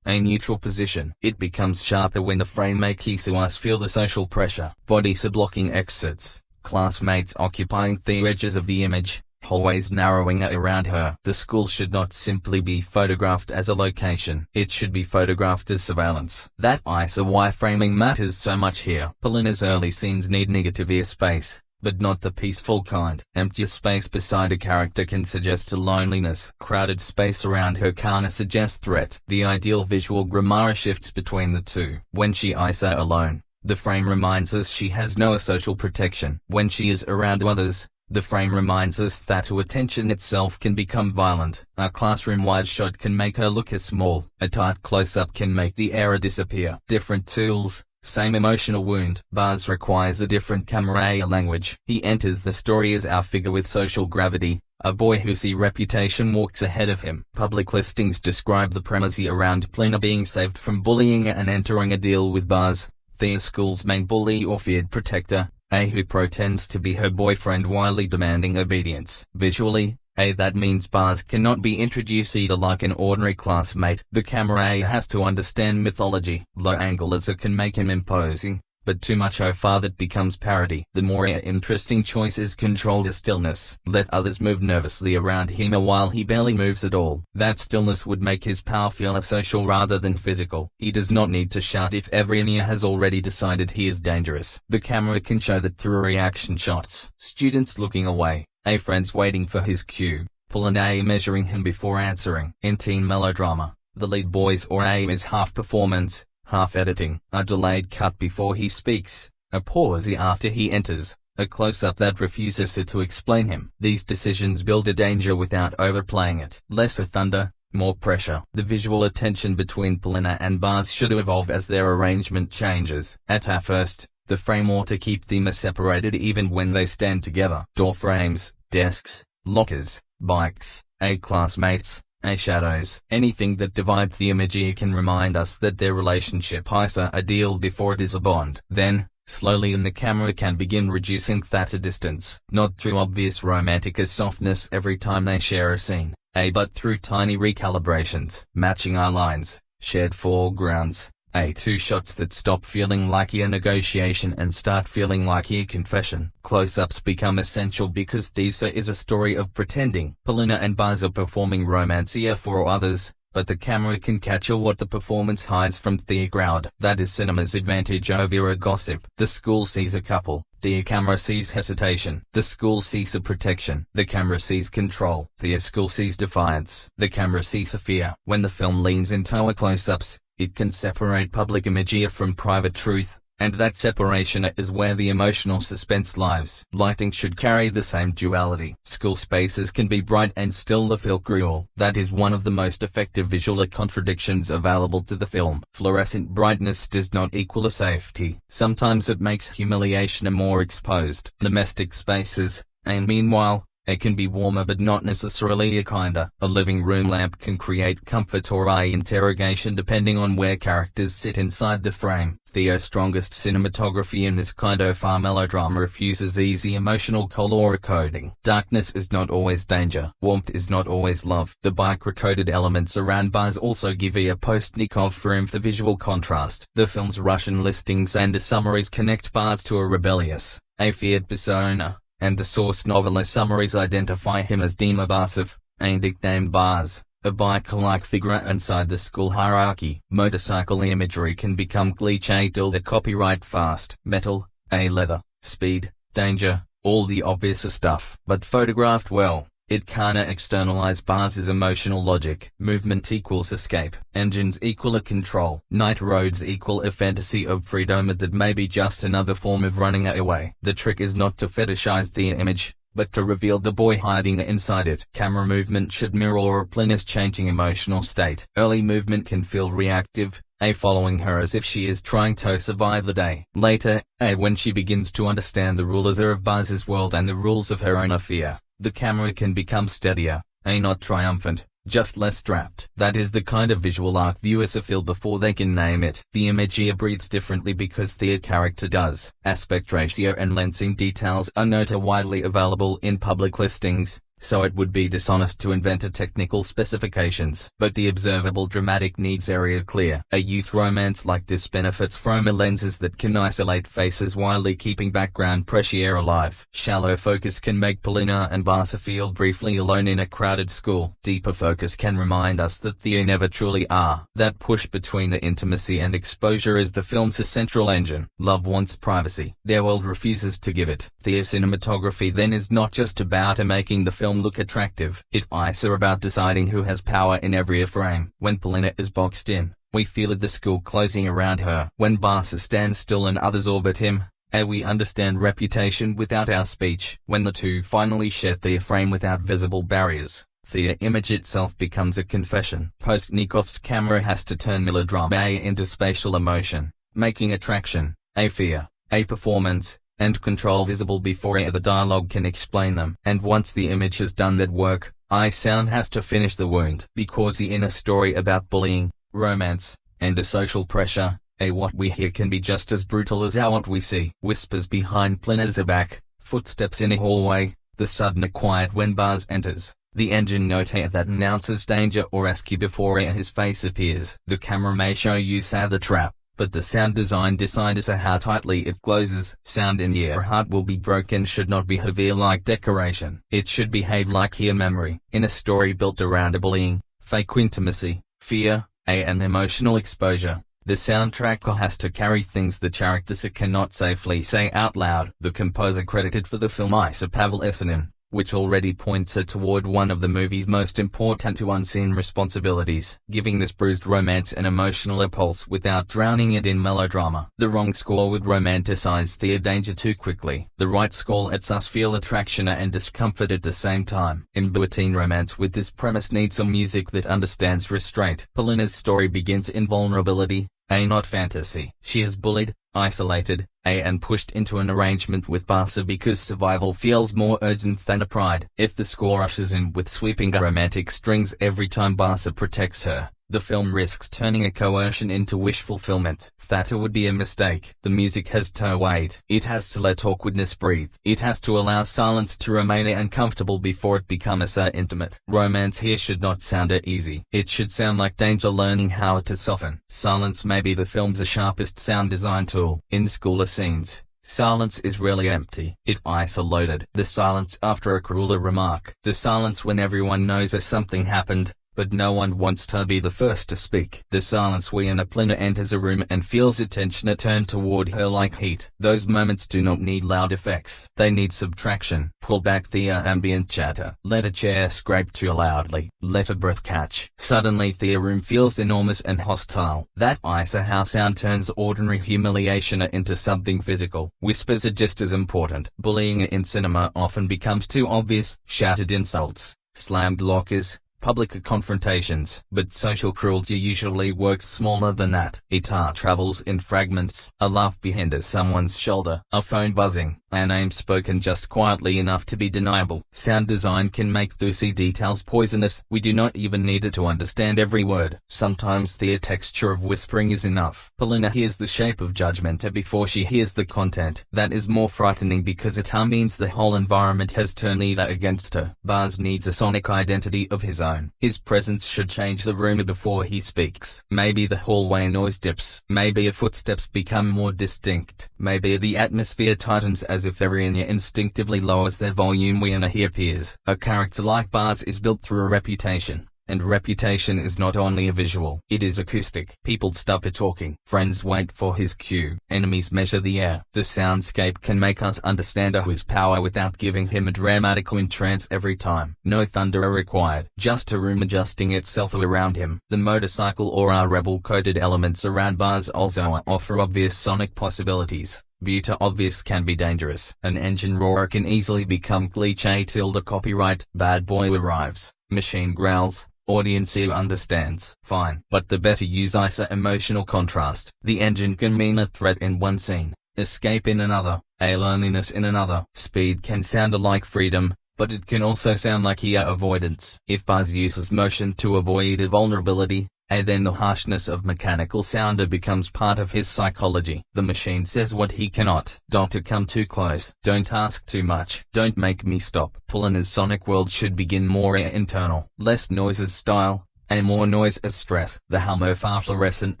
a neutral position. It becomes sharper when the frame makes us feel the social pressure. Bodies blocking exits, classmates occupying the edges of the image, hallways narrowing around her. The school should not simply be photographed as a location. It should be photographed as surveillance. That is why framing matters so much here. Polina's early scenes need negative space, but not the peaceful kind. Empty space beside a character can suggest a loneliness. Crowded space around her can suggest threat. The ideal visual grammar shifts between the two. When she is alone, the frame reminds us she has no social protection. When she is around others, the frame reminds us that her attention itself can become violent. A classroom-wide shot can make her look as small. A tight close-up can make the error disappear. Different tools, same emotional wound. Buzz requires a different camera language. He enters the story as our figure with social gravity, a boy whose reputation walks ahead of him. Public listings describe the premise around Plina being saved from bullying and entering a deal with Buzz, the school's main bully or feared protector, who pretends to be her boyfriend while demanding obedience. Visually, that means Buzz cannot be introduced like an ordinary classmate. The camera has to understand mythology. Low angle can make him imposing, but too much far that becomes parody. The more interesting choice is controlled stillness. Let others move nervously around him while he barely moves at all. That stillness would make his power feel social rather than physical. He does not need to shout if everyone has already decided he is dangerous. The camera can show that through reaction shots. Students looking away, friends waiting for his cue, Plina measuring him before answering. In teen melodrama, the lead boy's aim is half performance, half editing. A delayed cut before he speaks, a pause after he enters, a close-up that refuses to explain him. These decisions build a danger without overplaying it. Lesser thunder, more pressure. The visual attention between Plina and Buzz should evolve as their arrangement changes. At first, the frame ought to keep them separated even when they stand together. Door frames, desks, lockers, bikes, classmates, shadows. Anything that divides the image can remind us that their relationship is a deal before it is a bond. Then, slowly the camera can begin reducing that distance, not through obvious romantic softness every time they share a scene, but through tiny recalibrations, matching eye lines, shared foregrounds, two shots that stop feeling like a negotiation and start feeling like a confession. Close-ups become essential because this is a story of pretending. Plina and Buzz are performing romance for others, but the camera can capture what the performance hides from the crowd. That is cinema's advantage over a gossip. The school sees a couple. The camera sees hesitation. The school sees a protection. The camera sees control. The school sees defiance. The camera sees a fear. When the film leans into close-ups, it can separate public image from private truth, and that separation is where the emotional suspense lies. Lighting should carry the same duality. School spaces can be bright and still feel cruel. That is one of the most effective visual contradictions available to the film. Fluorescent brightness does not equal safety. Sometimes it makes humiliation more exposed. Domestic spaces, and meanwhile, it can be warmer but not necessarily kinder. A living room lamp can create comfort or interrogation depending on where characters sit inside the frame. The strongest cinematography in this kind of melodrama refuses easy emotional color coding. Darkness is not always danger. Warmth is not always love. The bike-recoded elements around Buzz also give a post-Nikov film for visual contrast. The film's Russian listings and summaries connect Buzz to a rebellious, feared persona, and the source novel summaries identify him as Dima Basov, a nicknamed Buzz, a bike-like figure inside the school hierarchy. Motorcycle imagery can become cliché till the copyright fast. Metal, leather, speed, danger, all the obvious stuff. But photographed well, it can externalize Buzz's emotional logic. Movement equals escape. Engines equal a control. Night roads equal a fantasy of freedom that may be just another form of running away. The trick is not to fetishize the image, but to reveal the boy hiding inside it. Camera movement should mirror Plina's changing emotional state. Early movement can feel reactive, following her as if she is trying to survive the day. Later, when she begins to understand the rules of Buzz's world and the rules of her own fear, the camera can become steadier, not triumphant, just less strapped. That is the kind of visual arc viewers feel before they can name it. The image here breathes differently because the character does. Aspect ratio and lensing details are not widely available in public listings, so it would be dishonest to invent a technical specifications. But the observable dramatic needs area clear. A youth romance like this benefits from lenses that can isolate faces while keeping background pressure alive. Shallow focus can make Polina and Barca feel briefly alone in a crowded school. Deeper focus can remind us that they never truly are. That push between the intimacy and exposure is the film's central engine. Love wants privacy. Their world refuses to give it. The cinematography then is not just about making the film look attractive. It's about deciding who has power in every frame. When Polina is boxed in, we feel the school closing around her. When Barca stands still and others orbit him, we understand reputation without our speech. When the two finally share the frame without visible barriers, the image itself becomes a confession. Postnikov's camera has to turn melodrama into spatial emotion, making attraction, fear, performance, and control visible before the dialogue can explain them. And once the image has done that work, sound has to finish the wound. Because in a story about bullying, romance, and social pressure, what we hear can be just as brutal as what we see. Whispers behind Polina's back, footsteps in a hallway, the sudden quiet when Baz enters, the engine note that announces danger or rescue before his face appears. The camera may show you the trap, but the sound design decides how tightly it closes. Sound in your heart will be broken should not behave like decoration. It should behave like your memory. In a story built around bullying, fake intimacy, fear, and emotional exposure, the soundtrack has to carry things the characters cannot safely say out loud. The composer credited for the film is Pavel Esenin, which already points toward one of the movie's most important unseen responsibilities, giving this bruised romance an emotional pulse without drowning it in melodrama. The wrong score would romanticize the danger too quickly. The right score lets us feel attraction and discomfort at the same time. In teen romance with this premise needs some music that understands restraint. Polina's story begins in vulnerability, not fantasy. She is bullied, isolated, and pushed into an arrangement with Barca because survival feels more urgent than a pride. If the score ushers in with sweeping romantic strings every time Barca protects her, the film risks turning a coercion into wish fulfillment. That would be a mistake. The music has to wait. It has to let awkwardness breathe. It has to allow silence to remain uncomfortable before it becomes intimate. Romance here should not sound easy. It should sound like danger learning how to soften. Silence may be the film's sharpest sound design tool. In school scenes, silence is rarely empty. It's isolated. The silence after a cruel remark. The silence when everyone knows something happened, but no one wants to be the first to speak. The silence when Polina enters a room and feels attention turned toward her like heat. Those moments do not need loud effects. They need subtraction. Pull back the ambient chatter. Let a chair scrape too loudly. Let a breath catch. Suddenly the room feels enormous and hostile. That is how sound turns ordinary humiliation into something physical. Whispers are just as important. Bullying in cinema often becomes too obvious. Shouted insults, slammed lockers, public confrontations. But social cruelty usually works smaller than that. It travels in fragments. A laugh behind someone's shoulder, a phone buzzing, a name spoken just quietly enough to be deniable. Sound design can make those details poisonous. We do not even need it to understand every word. Sometimes the texture of whispering is enough. Polina hears the shape of judgment before she hears the content. That is more frightening because it means the whole environment has turned against her. Baz needs a sonic identity of his own. His presence should change the room before he speaks. Maybe the hallway noise dips. Maybe footsteps become more distinct. Maybe the atmosphere tightens as if everyone instinctively lowers their volume when he appears. A character like Baz is built through a reputation. And reputation is not only a visual, it is acoustic. People stop talking. Friends wait for his cue. Enemies measure the air. The soundscape can make us understand whose power without giving him a dramatic entrance every time. No thunder are required, just a room adjusting itself around him. The motorcycle or rebel-coded elements around Baz also offer obvious sonic possibilities. Beauty obvious can be dangerous. An engine roar can easily become cliché till the copyright bad boy arrives. Machine growls. Audience understands, fine. But the better use emotional contrast. The engine can mean a threat in one scene, escape in another, a loneliness in another. Speed can sound like freedom, but it can also sound like avoidance. If Baz uses motion to avoid a vulnerability, and then the harshness of mechanical sounder becomes part of his psychology. The machine says what he cannot. Doctor, come too close. Don't ask too much. Don't make me stop. Polina's sonic world should begin more internal. Less noise as style, and more noise as stress. The hum of fluorescent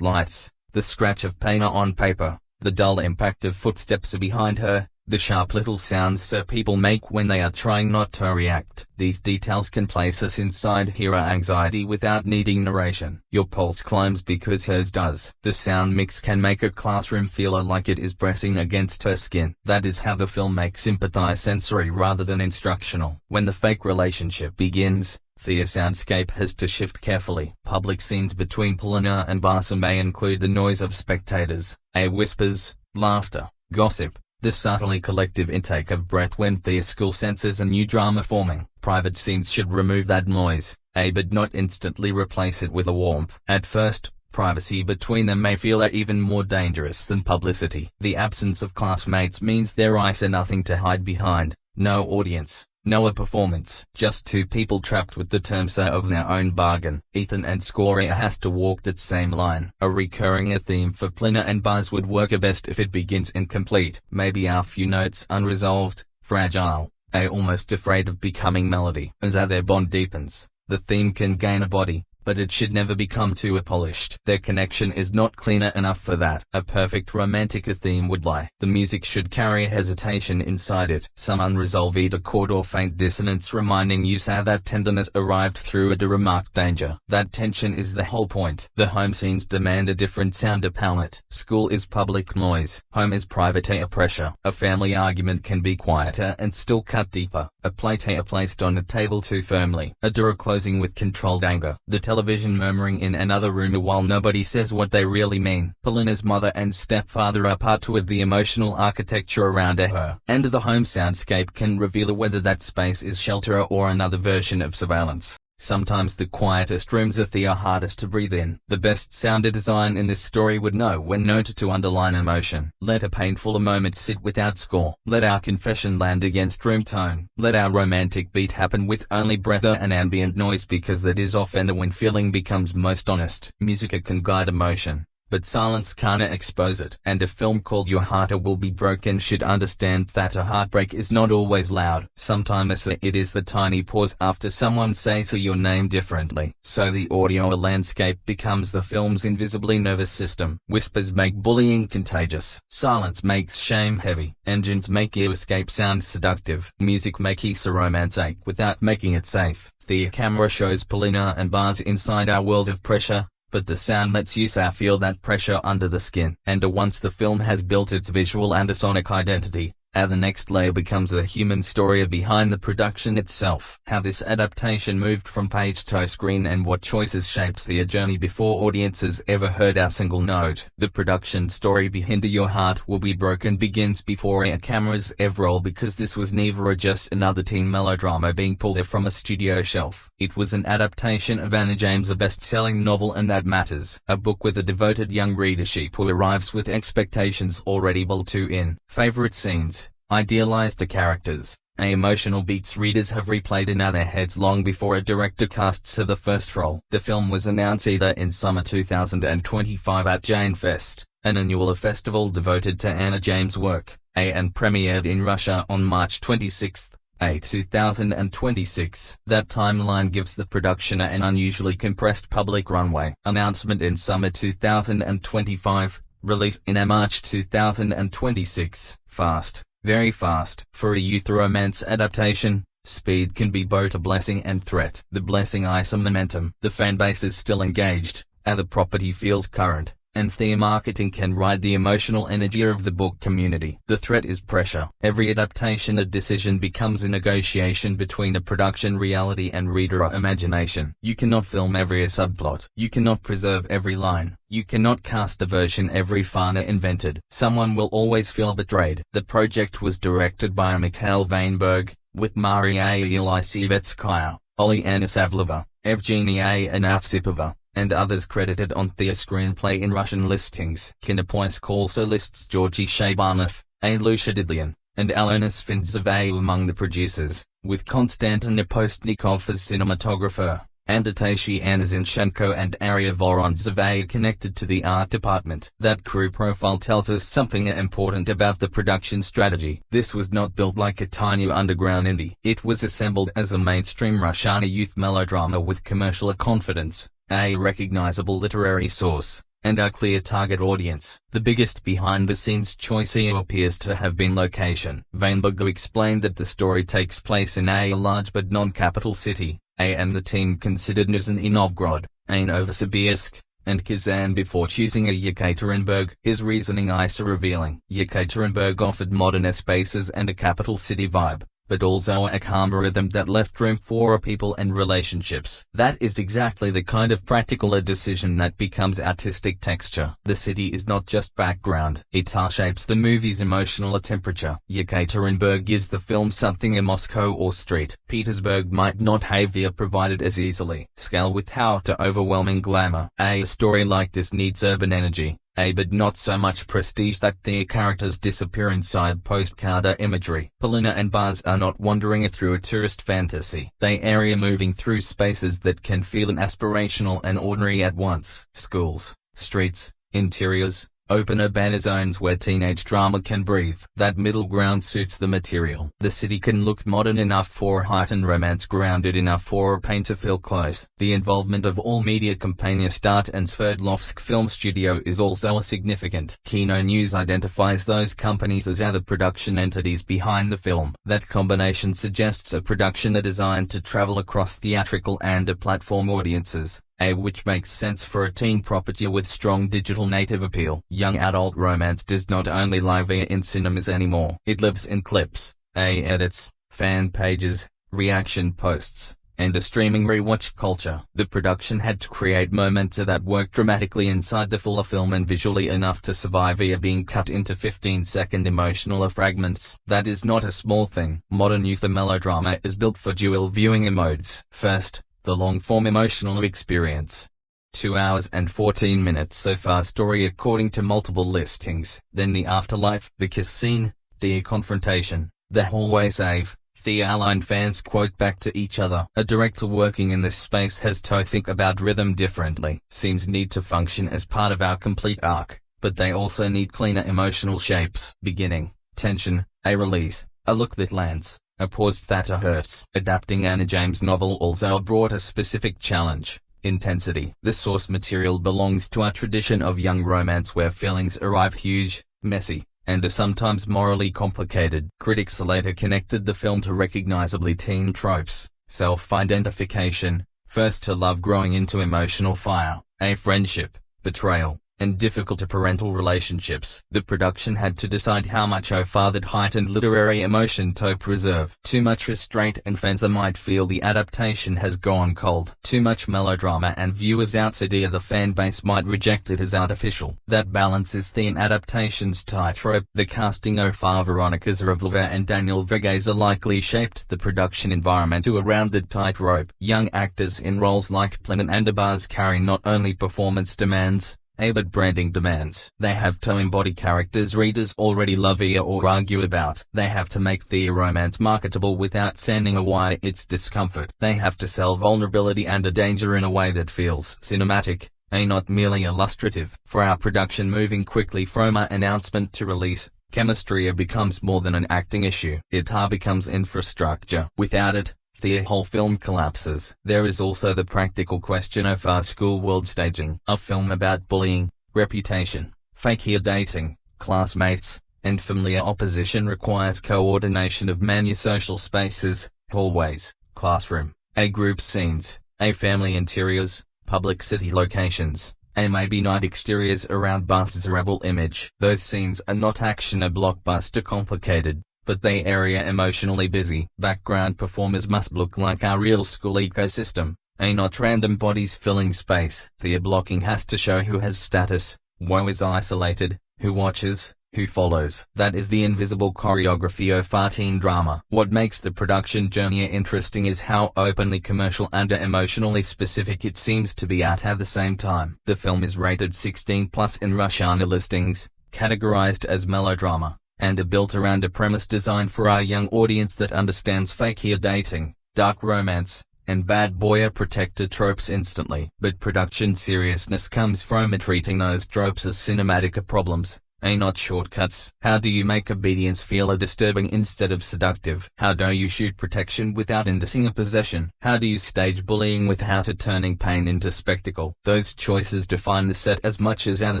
lights, the scratch of paint on paper, the dull impact of footsteps behind her, the sharp little sounds so people make when they are trying not to react. These details can place us inside her anxiety without needing narration. Your pulse climbs because hers does. The sound mix can make a classroom feel like it is pressing against her skin. That is how the film makes sympathize sensory rather than instructional. When the fake relationship begins, the soundscape has to shift carefully. Public scenes between Polina and Basa may include the noise of spectators, whispers, laughter, gossip, the subtly collective intake of breath when the school senses a new drama forming. Private scenes should remove that noise, but not instantly replace it with a warmth. At first, privacy between them may feel even more dangerous than publicity. The absence of classmates means there is nothing to hide behind, no audience, no performance, just two people trapped with the terms of their own bargain. Ethan and Scoria has to walk that same line. A recurring theme for Polina and Buzz would work best if it begins incomplete, maybe a few notes unresolved, fragile, almost afraid of becoming melody. As their bond deepens, the theme can gain a body, but it should never become too polished. Their connection is not cleaner enough for that. A perfect romantic theme would lie. The music should carry hesitation inside it, some unresolved chord or faint dissonance reminding you that tenderness arrived through a remarked danger. That tension is the whole point. The home scenes demand a different sound palette. School is public noise. Home is private pressure. A family argument can be quieter and still cut deeper. A plate placed on a table too firmly. A door closing with controlled anger. The television murmuring in another room while nobody says what they really mean. Polina's mother and stepfather are part of the emotional architecture around her, and the home soundscape can reveal whether that space is shelter or another version of surveillance. Sometimes the quietest rooms are the hardest to breathe in. The best sound design in this story would know when not to underline emotion. Let a painful moment sit without score. Let our confession land against room tone. Let our romantic beat happen with only breath and ambient noise, because that is often when feeling becomes most honest. Music can guide emotion, but silence can't expose it. And a film called Your Heart Will Be Broken should understand that a heartbreak is not always loud. Sometimes it is the tiny pause after someone says your name differently. So the audio landscape becomes the film's invisibly nervous system. Whispers make bullying contagious. Silence makes shame heavy. Engines make escape sound seductive. Music makes a romance ache without making it safe. The camera shows Polina and Buzz inside our world of pressure, but the sound lets you feel that pressure under the skin. And once the film has built its visual and sonic identity, the next layer becomes the human story behind the production itself. How this adaptation moved from page to screen and what choices shaped the journey before audiences ever heard a single note. The production story behind Your Heart Will Be Broken begins before our cameras ever roll, because this was never just another teen melodrama being pulled from a studio shelf. It was an adaptation of Anna Dzheyn's best-selling novel, and that matters. A book with a devoted young readership who arrives with expectations already built in. Favorite scenes, idealized characters, emotional beats readers have replayed in their heads long before a director casts the first role. The film was announced in summer 2025 at Dzheyn Fest, an annual festival devoted to Anna Dzheyn's work, and premiered in Russia on March 26, 2026. That timeline gives the production an unusually compressed public runway. Announcement in summer 2025, release in March 2026. Fast. Very fast. For a youth romance adaptation, speed can be both a blessing and threat. The blessing is momentum. The fanbase is still engaged, and the property feels current, and the marketing can ride the emotional energy of the book community. The threat is pressure. Every adaptation decision becomes a negotiation between a production reality and reader imagination. You cannot film every subplot. You cannot preserve every line. You cannot cast a version every fan invented. Someone will always feel betrayed. The project was directed by Michael Vaynberg, with Maria Ilyasevskaya, Alya Dzheyn, Evgenia Anasipova, and others credited on the screenplay in Russian listings. Kinopoisk also lists Georgy Shabanov, Alusha Didlian, and Alona Sfindzova among the producers, with Konstantin Postnikov as cinematographer. Anna Zinchenko and Arya Vorontsova are connected to the art department. That crew profile tells us something important about the production strategy. This was not built like a tiny underground indie. It was assembled as a mainstream Russian youth melodrama with commercial confidence, a recognizable literary source, and a clear target audience. The biggest behind-the-scenes choice here appears to have been location. Vaynberg explained that the story takes place in a large but non-capital city, and the team considered Nizhny Novgorod, Novosibirsk, and Kazan before choosing Yekaterinburg. His reasoning is revealing. Yekaterinburg offered modern spaces and a capital city vibe, but also a calmer rhythm that left room for people and relationships. That is exactly the kind of practical decision that becomes artistic texture. The city is not just background, it shapes the movie's emotional temperature. Yekaterinburg gives the film something a Moscow or St. Petersburg might not have provided as easily. Scale without overwhelming glamour. A story like this needs urban energy, but not so much prestige that their characters disappear inside postcard imagery. Polina and Buzz are not wandering through a tourist fantasy. They are moving through spaces that can feel aspirational and ordinary at once. Schools, streets, interiors, open urban zones where teenage drama can breathe. That middle ground suits the material. The city can look modern enough for heightened romance, grounded enough for pain to feel close. The involvement of all media company Start and Sverdlovsk Film Studio is also significant. Kino News identifies those companies as other production entities behind the film. That combination suggests a production designed to travel across theatrical and platform audiences, which makes sense for a teen property with strong digital native appeal. Young adult romance does not only live in cinemas anymore. It lives in clips, edits, fan pages, reaction posts, and a streaming rewatch culture. The production had to create moments that work dramatically inside the full film and visually enough to survive being cut into 15-second emotional fragments. That is not a small thing. Modern youth melodrama is built for dual viewing modes. First, the long-form emotional experience. 2 hours and 14 minutes so far story according to multiple listings. Then the afterlife, the kiss scene, the confrontation, the hallway save. The aligned fans quote back to each other. A director working in this space has to think about rhythm differently. Scenes need to function as part of our complete arc, but they also need cleaner emotional shapes. Beginning, tension, a release, a look that lands, a pause that hurts. Adapting Anna Dzeyn's novel also brought a specific challenge: intensity. The source material belongs to a tradition of young romance where feelings arrive huge, messy, and are sometimes morally complicated. Critics later connected the film to recognizably teen tropes: self-identification, first to love growing into emotional fire, a friendship, betrayal, and difficult parental relationships. The production had to decide how much that heightened literary emotion to preserve. Too much restraint and fans might feel the adaptation has gone cold. Too much melodrama and viewers outside the fan base might reject it as artificial. That balance is the adaptation's tightrope. The casting of Veronika Zhuravleva and Daniel Verghese likely shaped the production environment to around the tightrope. Young actors in roles like Polina and Buzz carry not only performance demands, but branding demands. They have to embody characters readers already love or argue about. They have to make the romance marketable without sending away its discomfort. They have to sell vulnerability and a danger in a way that feels cinematic, not merely illustrative. For our production moving quickly from an announcement to release, chemistry becomes more than an acting issue. It becomes infrastructure. Without it, the whole film collapses. There is also the practical question of our school world staging. A film about bullying, reputation, fake dating, classmates, and familiar opposition requires coordination of many social spaces, hallways, classroom, group scenes, family interiors, public city locations, maybe night exteriors around buses' rebel image. Those scenes are not action blockbuster complicated, but they area emotionally busy. Background performers must look like our real school ecosystem, not random bodies filling space. The blocking has to show who has status, who is isolated, who watches, who follows. That is the invisible choreography of our teen drama. What makes the production journey interesting is how openly commercial and emotionally specific it seems to be at the same time. The film is rated 16+ in Russian listings, categorized as melodrama, and built around a premise designed for our young audience that understands fake dating, dark romance, and bad boy protector tropes instantly. But production seriousness comes from treating those tropes as cinematic problems, not shortcuts. How do you make obedience feel disturbing instead of seductive? How do you shoot protection without inducing a possession? How do you stage bullying without turning pain into spectacle? Those choices define the set as much as the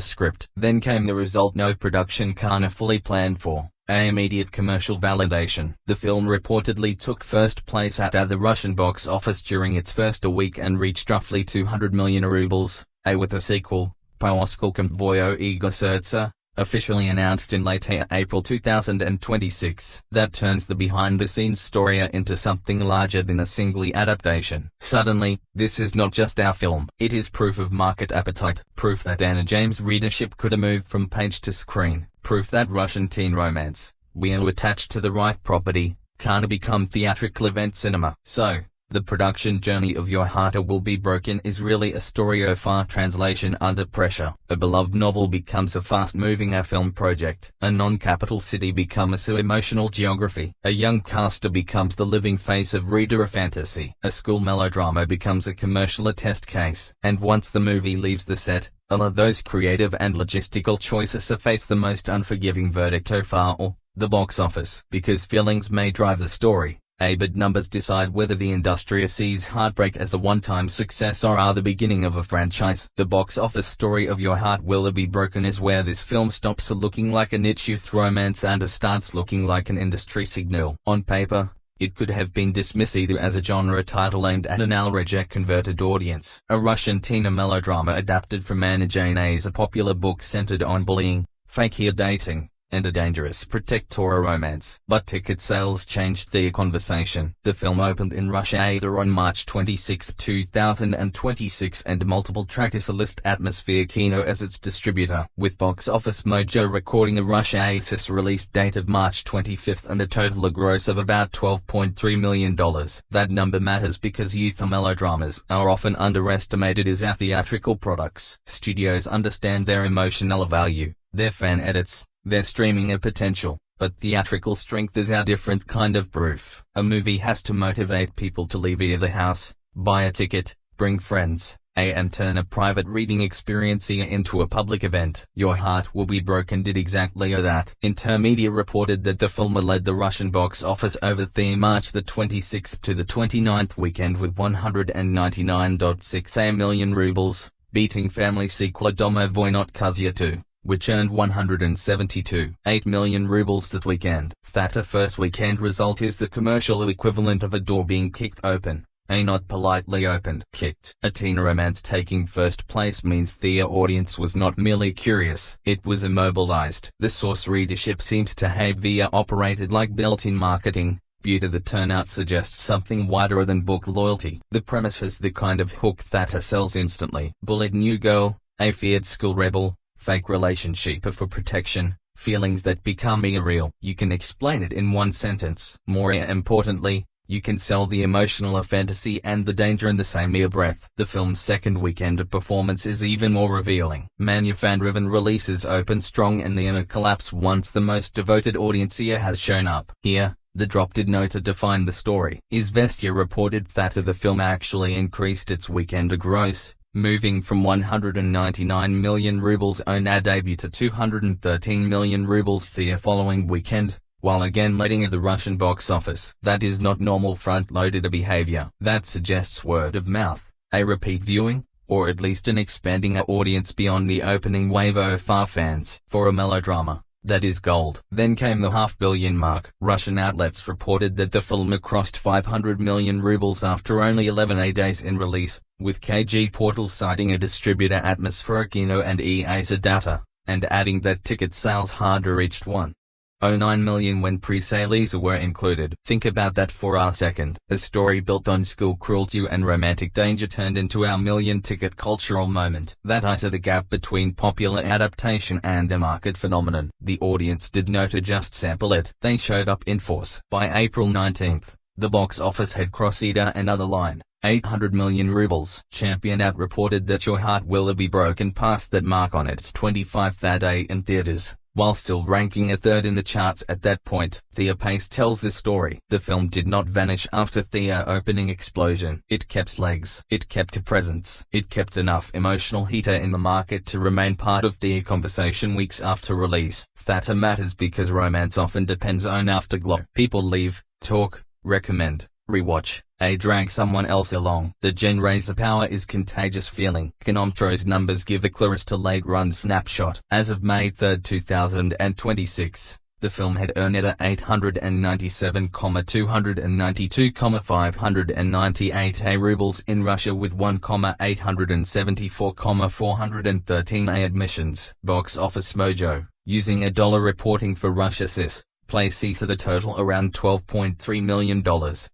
script. Then came the result no production kind of fully planned for. Immediate commercial validation. The film reportedly took first place at the Russian box office during its first week and reached roughly 200 million rubles, with a sequel, Polskolkom Voyo Ego Serca, officially announced in late April 2026. That turns the behind-the-scenes story into something larger than a single adaptation. Suddenly, this is not just our film. It is proof of market appetite, proof that Anna Dzeyn's readership could move from page to screen, proof that Russian teen romance, when attached to the right property, can become theatrical event cinema. So, the production journey of Your Heart Will Be Broken is really a story of our translation under pressure. A beloved novel becomes a fast-moving film project. A non-capital city becomes an emotional geography. A young caster becomes the living face of reader fantasy. A school melodrama becomes a commercial test case. And once the movie leaves the set, those creative and logistical choices face the most unforgiving verdict of all, the box office. Because feelings may drive the story, but numbers decide whether the industry sees heartbreak as a one-time success or are the beginning of a franchise. The box office story of Your Heart Will Be Broken is where this film stops looking like a niche youth romance and starts looking like an industry signal. On paper, it could have been dismissed either as a genre title aimed at an already-converted audience, a Russian teen melodrama adapted from Anna Dzheyn's popular book centered on bullying, fake dating, and a dangerous protectora romance. But ticket sales changed the conversation. The film opened in Russia on March 26, 2026 and multiple trackers list Atmosphere Kino as its distributor, with Box Office Mojo recording a Russia's release date of March 25 and a total gross of about $12.3 million. That number matters because youth melodramas are often underestimated as theatrical products. Studios understand their emotional value, their fan edits, their streaming potential, but theatrical strength is a different kind of proof. A movie has to motivate people to leave the house, buy a ticket, bring friends, and turn a private reading experience into a public event. Your Heart Will Be Broken did exactly that. Intermedia reported that the film led the Russian box office over the March the 26th to the 29th weekend with 199.6 million rubles, beating family sequel Domovoy 2, which earned 172.8 million rubles that weekend. That first weekend result is the commercial equivalent of a door being kicked open, not politely opened. Kicked. A teen romance taking first place means the audience was not merely curious, it was immobilized. The source readership seems to have operated like built-in marketing. Beauty. The turnout suggests something wider than book loyalty. The premise has the kind of hook that sells instantly. Bullied new girl, a feared school rebel, fake relationship for protection, feelings that become real. You can explain it in one sentence. More importantly, you can sell the emotional fantasy and the danger in the same breath. The film's second weekend performance is even more revealing. Many fan-driven releases open strong and then collapse once the most devoted audience has shown up. Here, the drop did not define the story. Izvestia reported that the film actually increased its weekend gross, moving from 199 million rubles on debut to 213 million rubles the following weekend, while again leading the Russian box office. That is not normal front-loaded behavior. That suggests word of mouth, a repeat viewing, or at least an expanding audience beyond the opening wave of fans. For a melodrama, that is gold. Then came the $500 million mark. Russian outlets reported that the film crossed 500 million rubles after only 11 days in release, with KG portals citing a distributor Atmosphere Kino and EA's data, and adding that ticket sales had reached 1.09 million when pre-sales were included. Think about that for a second. A story built on school cruelty and romantic danger turned into our million-ticket cultural moment. That is the gap between popular adaptation and a market phenomenon. The audience did not just sample it, they showed up in force. By April 19th, the box office had crossed another line. 800 million rubles. Championat reported that Your Heart Will Be Broken past that mark on its 25th day in theaters, while still ranking a third in the charts at that point. Thea Pace tells this story. The film did not vanish after Thea opening explosion. It kept legs. It kept a presence. It kept enough emotional heater in the market to remain part of the conversation weeks after release. That matters because romance often depends on afterglow. People leave, talk, recommend, rewatch, drag someone else along. The genre's power is contagious feeling. Kinometro's numbers give the clearest to late run snapshot. As of May 3, 2026, the film had earned 897,292,598 rubles in Russia with 1,874,413 admissions. Box Office Mojo, using $1 reporting for Russia says, places the total around $12.3 million.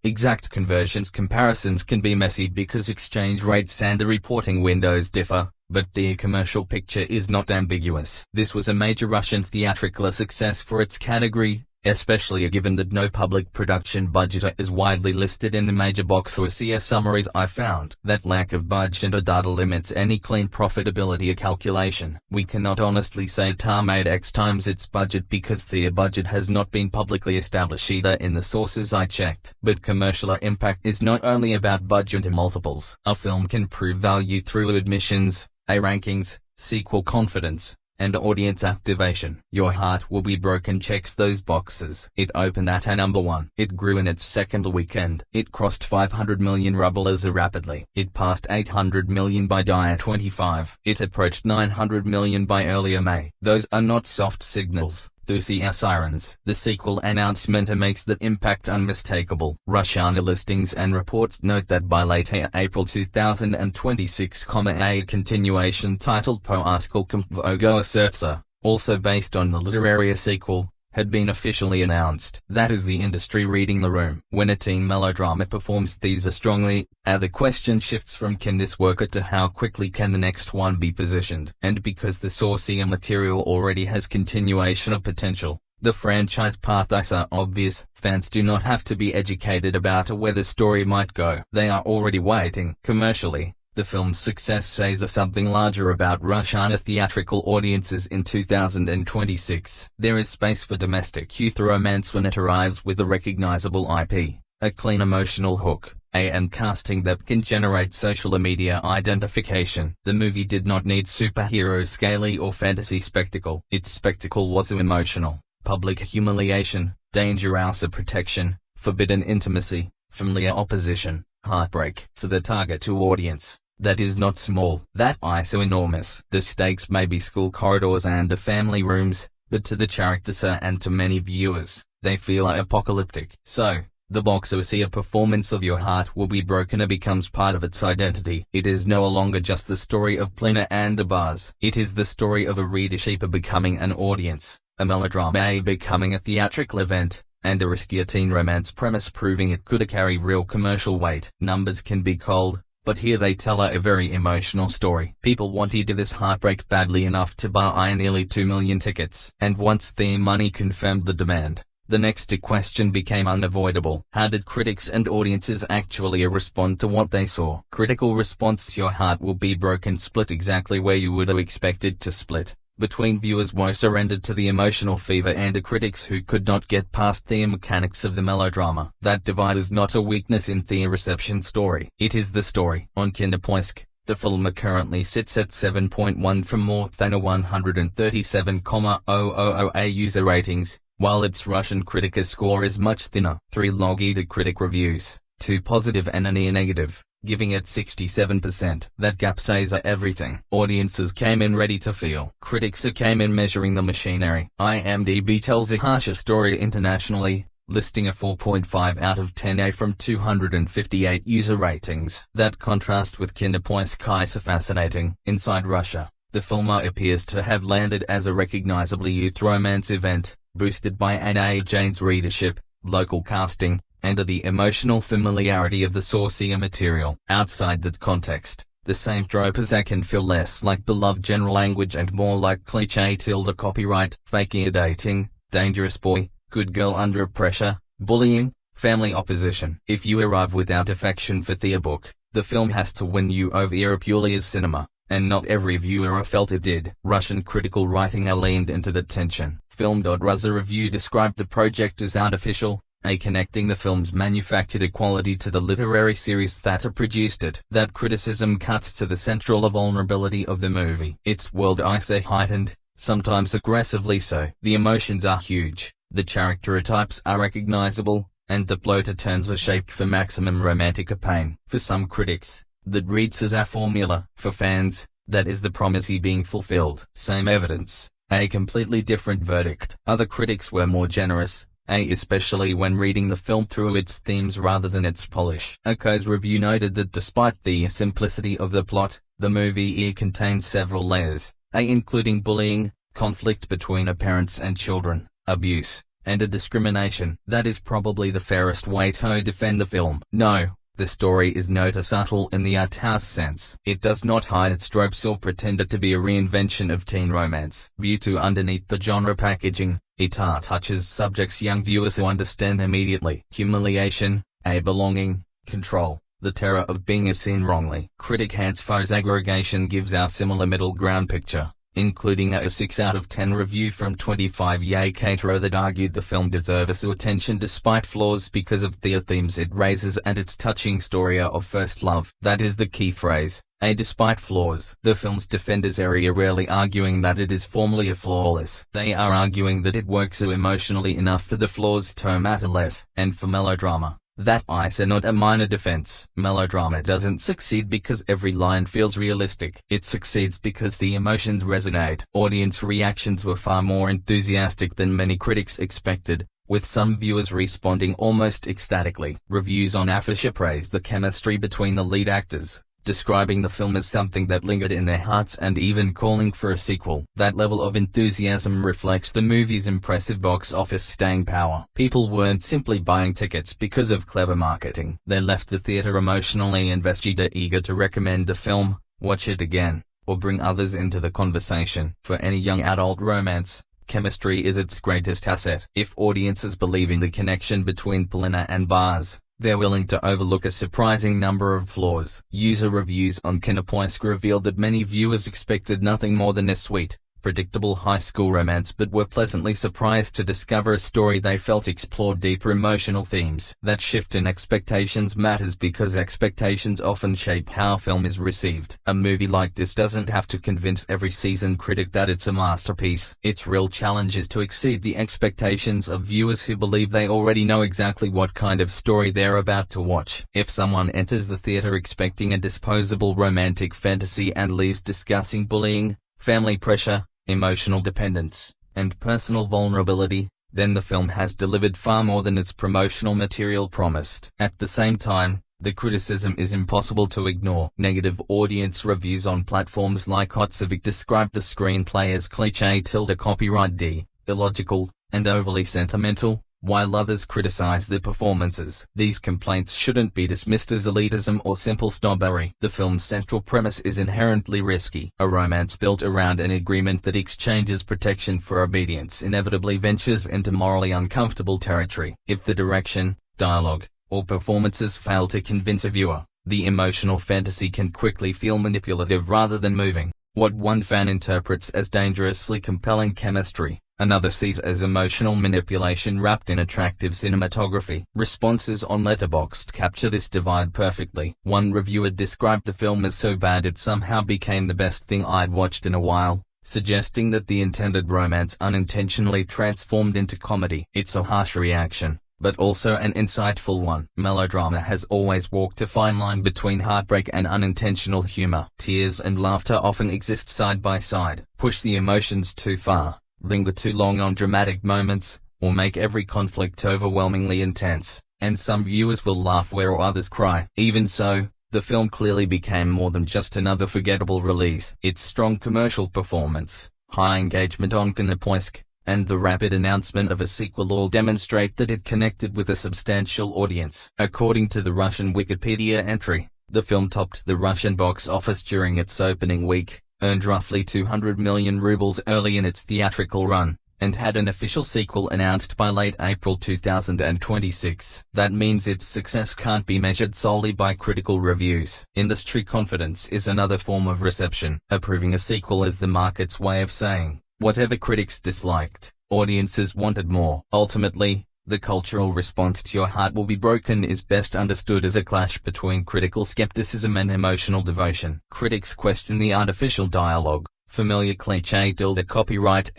Exact comparisons can be messy because exchange rates and the reporting windows differ, but the commercial picture is not ambiguous. This was a major Russian theatrical success for its category, especially given that no public production budget is widely listed in the major box office summaries. I found that lack of budget data limits any clean profitability calculation. We cannot honestly say Tar made X times its budget because the budget has not been publicly established either in the sources I checked. But commercial impact is not only about budget multiples. A film can prove value through admissions, rankings, sequel confidence, and audience activation. Your Heart Will Be Broken checks those boxes. It opened at number 1. It grew in its second weekend. It crossed 500 million rubles rapidly. It passed 800 million by day 25. It approached 900 million by earlier May. Those are not soft signals. Those sirens. The sequel announcement makes that impact unmistakable. Russian listings and reports note that by late April 2026, a continuation titled Poaskal Kompvogo Sertsa, also based on the literary sequel, had been officially announced. That is the industry reading the room. When a teen melodrama performs these strongly, the question shifts from can this work to how quickly can the next one be positioned. And because the source material already has continuation potential, the franchise paths are obvious. Fans do not have to be educated about where the story might go. They are already waiting. Commercially, the film's success says something larger about Russian theatrical audiences in 2026. There is space for domestic youth romance when it arrives with a recognizable IP, a clean emotional hook, and casting that can generate social media identification. The movie did not need superhero scaly or fantasy spectacle. Its spectacle was emotional. Public humiliation, dangerous protection, forbidden intimacy, familiar opposition, heartbreak. For the target audience, that is not small. That is so enormous. The stakes may be school corridors and family rooms, but to the characters and to many viewers, they feel apocalyptic. So, the box office performance of Your Heart Will Be Broken becomes part of its identity. It is no longer just the story of Plina and bars. It is the story of a readership becoming an audience, a melodrama becoming a theatrical event, and a riskier teen romance premise proving it could carry real commercial weight. Numbers can be cold, but here they tell a very emotional story. People wanted this heartbreak badly enough to buy nearly 2 million tickets. And once the money confirmed the demand, the next question became unavoidable. How did critics and audiences actually respond to what they saw? Critical response to Your Heart Will Be Broken split exactly where you would have expected to split, between viewers who surrendered to the emotional fever and critics who could not get past the mechanics of the melodrama. That divide is not a weakness in the reception story. It is the story. On Kinopoisk, the film currently sits at 7.1 from more than 137,000 user ratings, while its Russian critic score is much thinner. 3 log-edited critic reviews, 2 positive and a near negative, giving it 67%. That gap says everything. Audiences came in ready to feel. Critics came in measuring the machinery. IMDb tells a harsher story internationally, listing a 4.5 out of 10 from 258 user ratings. That contrast with Kinopoisk is fascinating. Inside Russia, the film appears to have landed as a recognizably youth romance event, boosted by Anna Dzheyn's readership, local casting, and the emotional familiarity of the source material. Outside that context, the same tropes can feel less like beloved general language and more like cliché copyright, faking dating, dangerous boy, good girl under pressure, bullying, family opposition. If you arrive without affection for the book, the film has to win you over purely as cinema. and not every viewer felt it did. Russian critical writing leaned into the tension. Film.Ru's review described the project as artificial, connecting the film's manufactured equality to the literary series that produced it. That criticism cuts to the central vulnerability of the movie. Its world is heightened, sometimes aggressively so. The emotions are huge, the character types are recognizable, and the plot turns are shaped for maximum romantic pain. For some critics, that reads as a formula. For fans, that is the promise being fulfilled. Same evidence, a completely different verdict. Other critics were more generous, especially when reading the film through its themes rather than its polish. Oko's review noted that despite the simplicity of the plot, the movie contains several layers, including bullying, conflict between parents and children, abuse, and a discrimination. That is probably the fairest way to defend the film. No, the story is not subtle in the art house sense. It does not hide its tropes or pretend it to be a reinvention of teen romance. Viewed underneath the genre packaging, it touches subjects young viewers who understand immediately. Humiliation, belonging, control, the terror of being seen wrongly. Critic Hans Fo's aggregation gives our similar middle ground picture, including a 6 out of 10 review from 25 Caterer that argued the film deserves attention despite flaws because of the themes it raises and its touching story of first love. That is the key phrase, despite flaws. The film's defenders are rarely arguing that it is formally flawless. They are arguing that it works emotionally enough for the flaws to matter less. And for melodrama, that is not a minor defense. Melodrama doesn't succeed because every line feels realistic. It succeeds because the emotions resonate. Audience reactions were far more enthusiastic than many critics expected, with some viewers responding almost ecstatically. Reviews on Afisha praised the chemistry between the lead actors, describing the film as something that lingered in their hearts and even calling for a sequel. That level of enthusiasm reflects the movie's impressive box office staying power. People weren't simply buying tickets because of clever marketing. They left the theater emotionally invested, eager to recommend the film, watch it again, or bring others into the conversation. For any young adult romance, chemistry is its greatest asset. If audiences believe in the connection between Polina and Baz, they're willing to overlook a surprising number of flaws. User reviews on Kinopoisk revealed that many viewers expected nothing more than a sweet, predictable high school romance but were pleasantly surprised to discover a story they felt explored deeper emotional themes. That shift in expectations matters because expectations often shape how a film is received. A movie like this doesn't have to convince every seasoned critic that it's a masterpiece. Its real challenge is to exceed the expectations of viewers who believe they already know exactly what kind of story they're about to watch. If someone enters the theater expecting a disposable romantic fantasy and leaves discussing bullying, family pressure, emotional dependence, and personal vulnerability, then the film has delivered far more than its promotional material promised. At the same time, the criticism is impossible to ignore. Negative audience reviews on platforms like Hotsavik described the screenplay as cliché copyright D, illogical, and overly sentimental, while others criticize the performances. These complaints shouldn't be dismissed as elitism or simple snobbery. The film's central premise is inherently risky. A romance built around an agreement that exchanges protection for obedience inevitably ventures into morally uncomfortable territory. If the direction, dialogue, or performances fail to convince a viewer, the emotional fantasy can quickly feel manipulative rather than moving. What one fan interprets as dangerously compelling chemistry, another sees as emotional manipulation wrapped in attractive cinematography. Responses on Letterboxd capture this divide perfectly. One reviewer described the film as so bad it somehow became the best thing I'd watched in a while, suggesting that the intended romance unintentionally transformed into comedy. It's a harsh reaction, but also an insightful one. Melodrama has always walked a fine line between heartbreak and unintentional humor. Tears and laughter often exist side by side. Push the emotions too far, linger too long on dramatic moments, or make every conflict overwhelmingly intense, and some viewers will laugh where others cry. Even so, the film clearly became more than just another forgettable release. Its strong commercial performance, high engagement on Kinopoisk, and the rapid announcement of a sequel all demonstrate that it connected with a substantial audience. According to the Russian Wikipedia entry, the film topped the Russian box office during its opening week, earned roughly 200 million rubles early in its theatrical run, and had an official sequel announced by late April 2026. That means its success can't be measured solely by critical reviews. Industry confidence is another form of reception. Approving a sequel is the market's way of saying, whatever critics disliked, audiences wanted more. Ultimately, the cultural response to Your Heart Will Be Broken is best understood as a clash between critical skepticism and emotional devotion. Critics question the artificial dialogue, familiar cliché copyright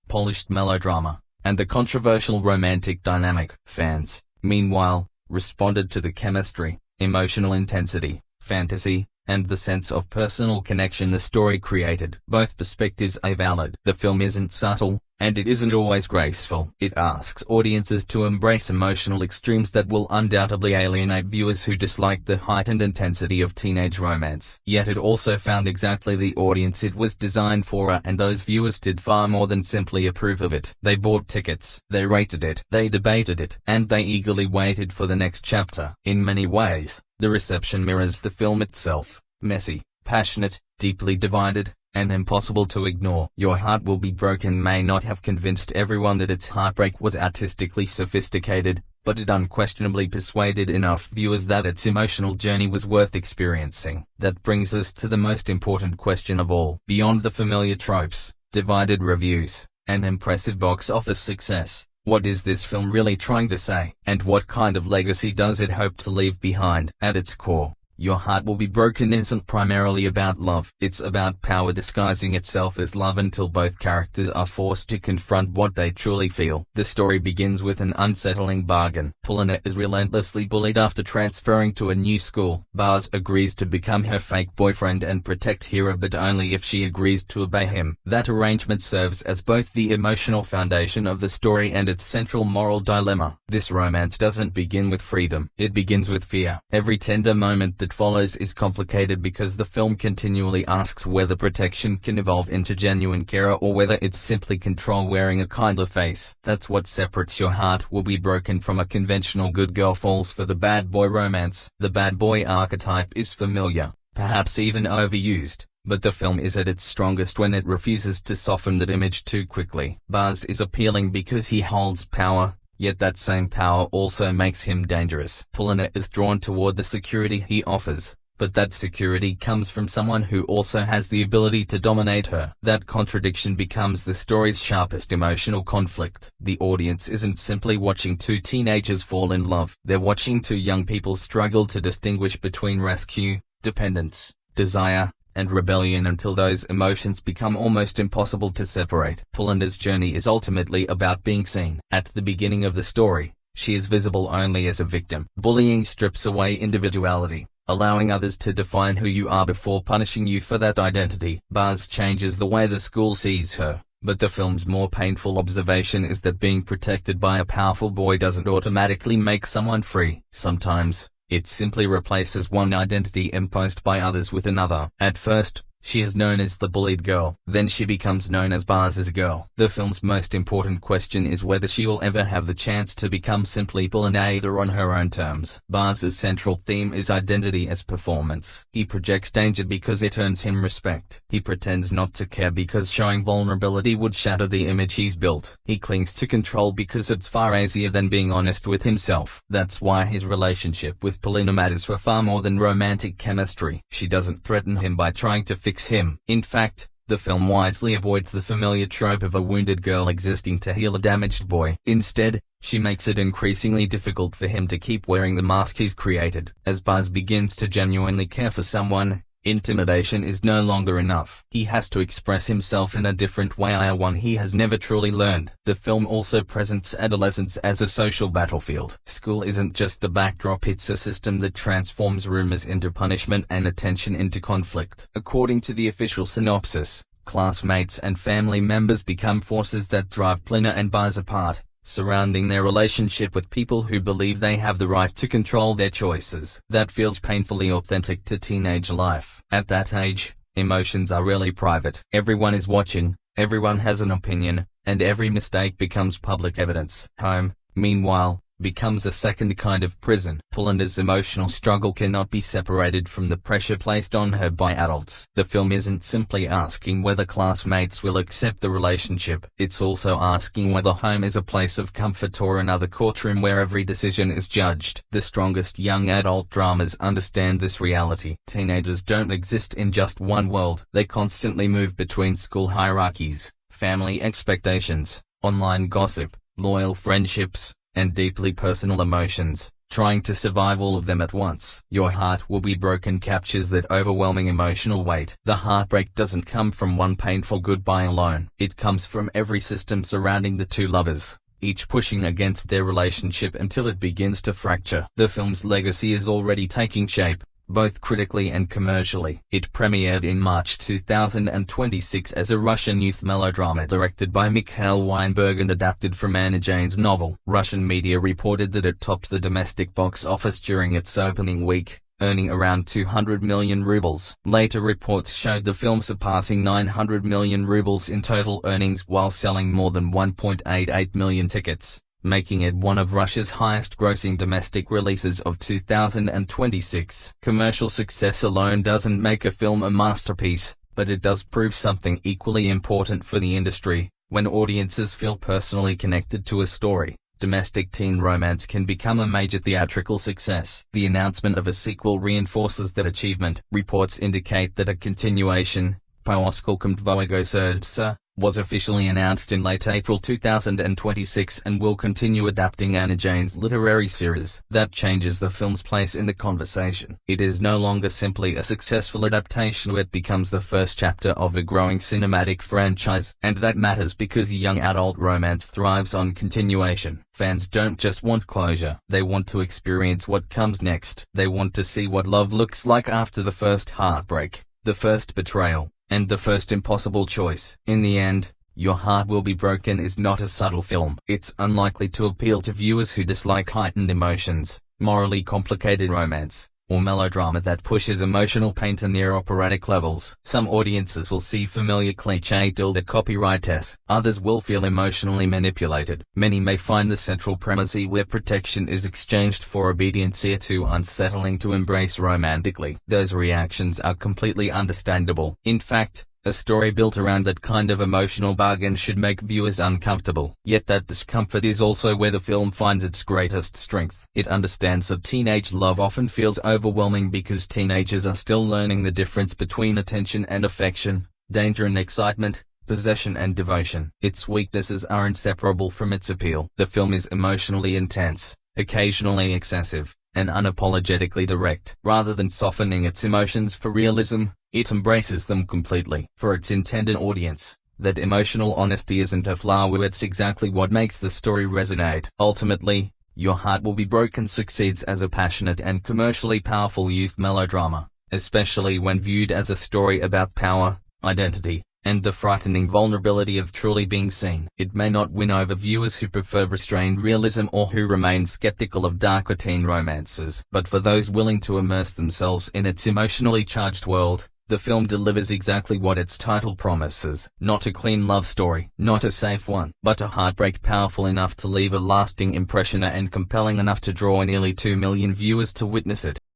polished melodrama, and the controversial romantic dynamic. Fans, meanwhile, responded to the chemistry, emotional intensity, fantasy, and the sense of personal connection the story created. Both perspectives are valid. The film isn't subtle, and it isn't always graceful. It asks audiences to embrace emotional extremes that will undoubtedly alienate viewers who dislike the heightened intensity of teenage romance. Yet it also found exactly the audience it was designed for, and those viewers did far more than simply approve of it. They bought tickets, they rated it, they debated it, and they eagerly waited for the next chapter. In many ways, the reception mirrors the film itself: messy, passionate, deeply divided, and impossible to ignore. Your Heart Will Be Broken may not have convinced everyone that its heartbreak was artistically sophisticated, but it unquestionably persuaded enough viewers that its emotional journey was worth experiencing. That brings us to the most important question of all. Beyond the familiar tropes, divided reviews, and impressive box office success, what is this film really trying to say? And what kind of legacy does it hope to leave behind? At its core, Your Heart Will Be Broken isn't primarily about love. It's about power disguising itself as love until both characters are forced to confront what they truly feel. The story begins with an unsettling bargain. Polina is relentlessly bullied after transferring to a new school. Baz agrees to become her fake boyfriend and protect Hira, but only if she agrees to obey him. That arrangement serves as both the emotional foundation of the story and its central moral dilemma. This romance doesn't begin with freedom. It begins with fear. Every tender moment that follows is complicated because the film continually asks whether protection can evolve into genuine care or whether it's simply control wearing a kinder face. That's what separates Your Heart Will Be Broken from a conventional good girl falls for the bad boy romance. The bad boy archetype is familiar, perhaps even overused, but the film is at its strongest when it refuses to soften that image too quickly. Baz is appealing because he holds power, yet that same power also makes him dangerous. Polina is drawn toward the security he offers, but that security comes from someone who also has the ability to dominate her. That contradiction becomes the story's sharpest emotional conflict. The audience isn't simply watching two teenagers fall in love. They're watching two young people struggle to distinguish between rescue, dependence, desire, and rebellion until those emotions become almost impossible to separate. Polina's journey is ultimately about being seen. At the beginning of the story, she is visible only as a victim. Bullying strips away individuality, allowing others to define who you are before punishing you for that identity. Baz changes the way the school sees her, but the film's more painful observation is that being protected by a powerful boy doesn't automatically make someone free. Sometimes, it simply replaces one identity imposed by others with another. At first, she is known as the bullied girl. Then she becomes known as Baz's girl. The film's most important question is whether she will ever have the chance to become simply Polina either on her own terms. Baz's central theme is identity as performance. He projects danger because it earns him respect. He pretends not to care because showing vulnerability would shatter the image he's built. He clings to control because it's far easier than being honest with himself. That's why his relationship with Polina matters for far more than romantic chemistry. She doesn't threaten him by trying to fix him. In fact, the film wisely avoids the familiar trope of a wounded girl existing to heal a damaged boy. Instead, she makes it increasingly difficult for him to keep wearing the mask he's created. As Baz begins to genuinely care for someone, intimidation is no longer enough. He has to express himself in a different way, one he has never truly learned. The film also presents adolescence as a social battlefield. School isn't just the backdrop, it's a system that transforms rumors into punishment and attention into conflict. According to the official synopsis, classmates and family members become forces that drive Polina and Baz apart, surrounding their relationship with people who believe they have the right to control their choices. That feels painfully authentic to teenage life. At that age, emotions are rarely private. Everyone is watching, everyone has an opinion, and every mistake becomes public evidence. Home, meanwhile, becomes a second kind of prison. Polanda's emotional struggle cannot be separated from the pressure placed on her by adults. The film isn't simply asking whether classmates will accept the relationship. It's also asking whether home is a place of comfort or another courtroom where every decision is judged. The strongest young adult dramas understand this reality. Teenagers don't exist in just one world. They constantly move between school hierarchies, family expectations, online gossip, loyal friendships, and deeply personal emotions, trying to survive all of them at once. Your Heart Will Be Broken captures that overwhelming emotional weight. The heartbreak doesn't come from one painful goodbye alone. It comes from every system surrounding the two lovers, each pushing against their relationship until it begins to fracture. The film's legacy is already taking shape, both critically and commercially. It premiered in March 2026 as a Russian youth melodrama directed by Michael Vaynberg and adapted from Anna Dzheyn's novel. Russian media reported that it topped the domestic box office during its opening week, earning around 200 million rubles. Later reports showed the film surpassing 900 million rubles in total earnings while selling more than 1.88 million tickets, making it one of Russia's highest-grossing domestic releases of 2026. Commercial success alone doesn't make a film a masterpiece, but it does prove something equally important for the industry. When audiences feel personally connected to a story, domestic teen romance can become a major theatrical success. The announcement of a sequel reinforces that achievement. Reports indicate that a continuation, Pooskalkom Dvoigo Serdca, was officially announced in late April 2026 and will continue adapting Anna Dzheyn's literary series. That changes the film's place in the conversation. It is no longer simply a successful adaptation, it becomes the first chapter of a growing cinematic franchise. And that matters because young adult romance thrives on continuation. Fans don't just want closure, they want to experience what comes next. They want to see what love looks like after the first heartbreak, the first betrayal, and the first impossible choice. In the end, Your Heart Will Be Broken is not a subtle film. It's unlikely to appeal to viewers who dislike heightened emotions, morally complicated romance, or melodrama that pushes emotional pain to near operatic levels. Some audiences will see familiar cliché tilde copyright-esque. Others will feel emotionally manipulated. Many may find the central premise where protection is exchanged for obedience too unsettling to embrace romantically. Those reactions are completely understandable. In fact, a story built around that kind of emotional bargain should make viewers uncomfortable. Yet that discomfort is also where the film finds its greatest strength. It understands that teenage love often feels overwhelming because teenagers are still learning the difference between attention and affection, danger and excitement, possession and devotion. Its weaknesses are inseparable from its appeal. The film is emotionally intense, occasionally excessive, and unapologetically direct. Rather than softening its emotions for realism, it embraces them completely. For its intended audience, that emotional honesty isn't a flaw, it's exactly what makes the story resonate. Ultimately, Your Heart Will Be Broken succeeds as a passionate and commercially powerful youth melodrama, especially when viewed as a story about power, identity, and the frightening vulnerability of truly being seen. It may not win over viewers who prefer restrained realism or who remain skeptical of darker teen romances, but for those willing to immerse themselves in its emotionally charged world, the film delivers exactly what its title promises. Not a clean love story, not a safe one, but a heartbreak powerful enough to leave a lasting impression and compelling enough to draw nearly 2 million viewers to witness it.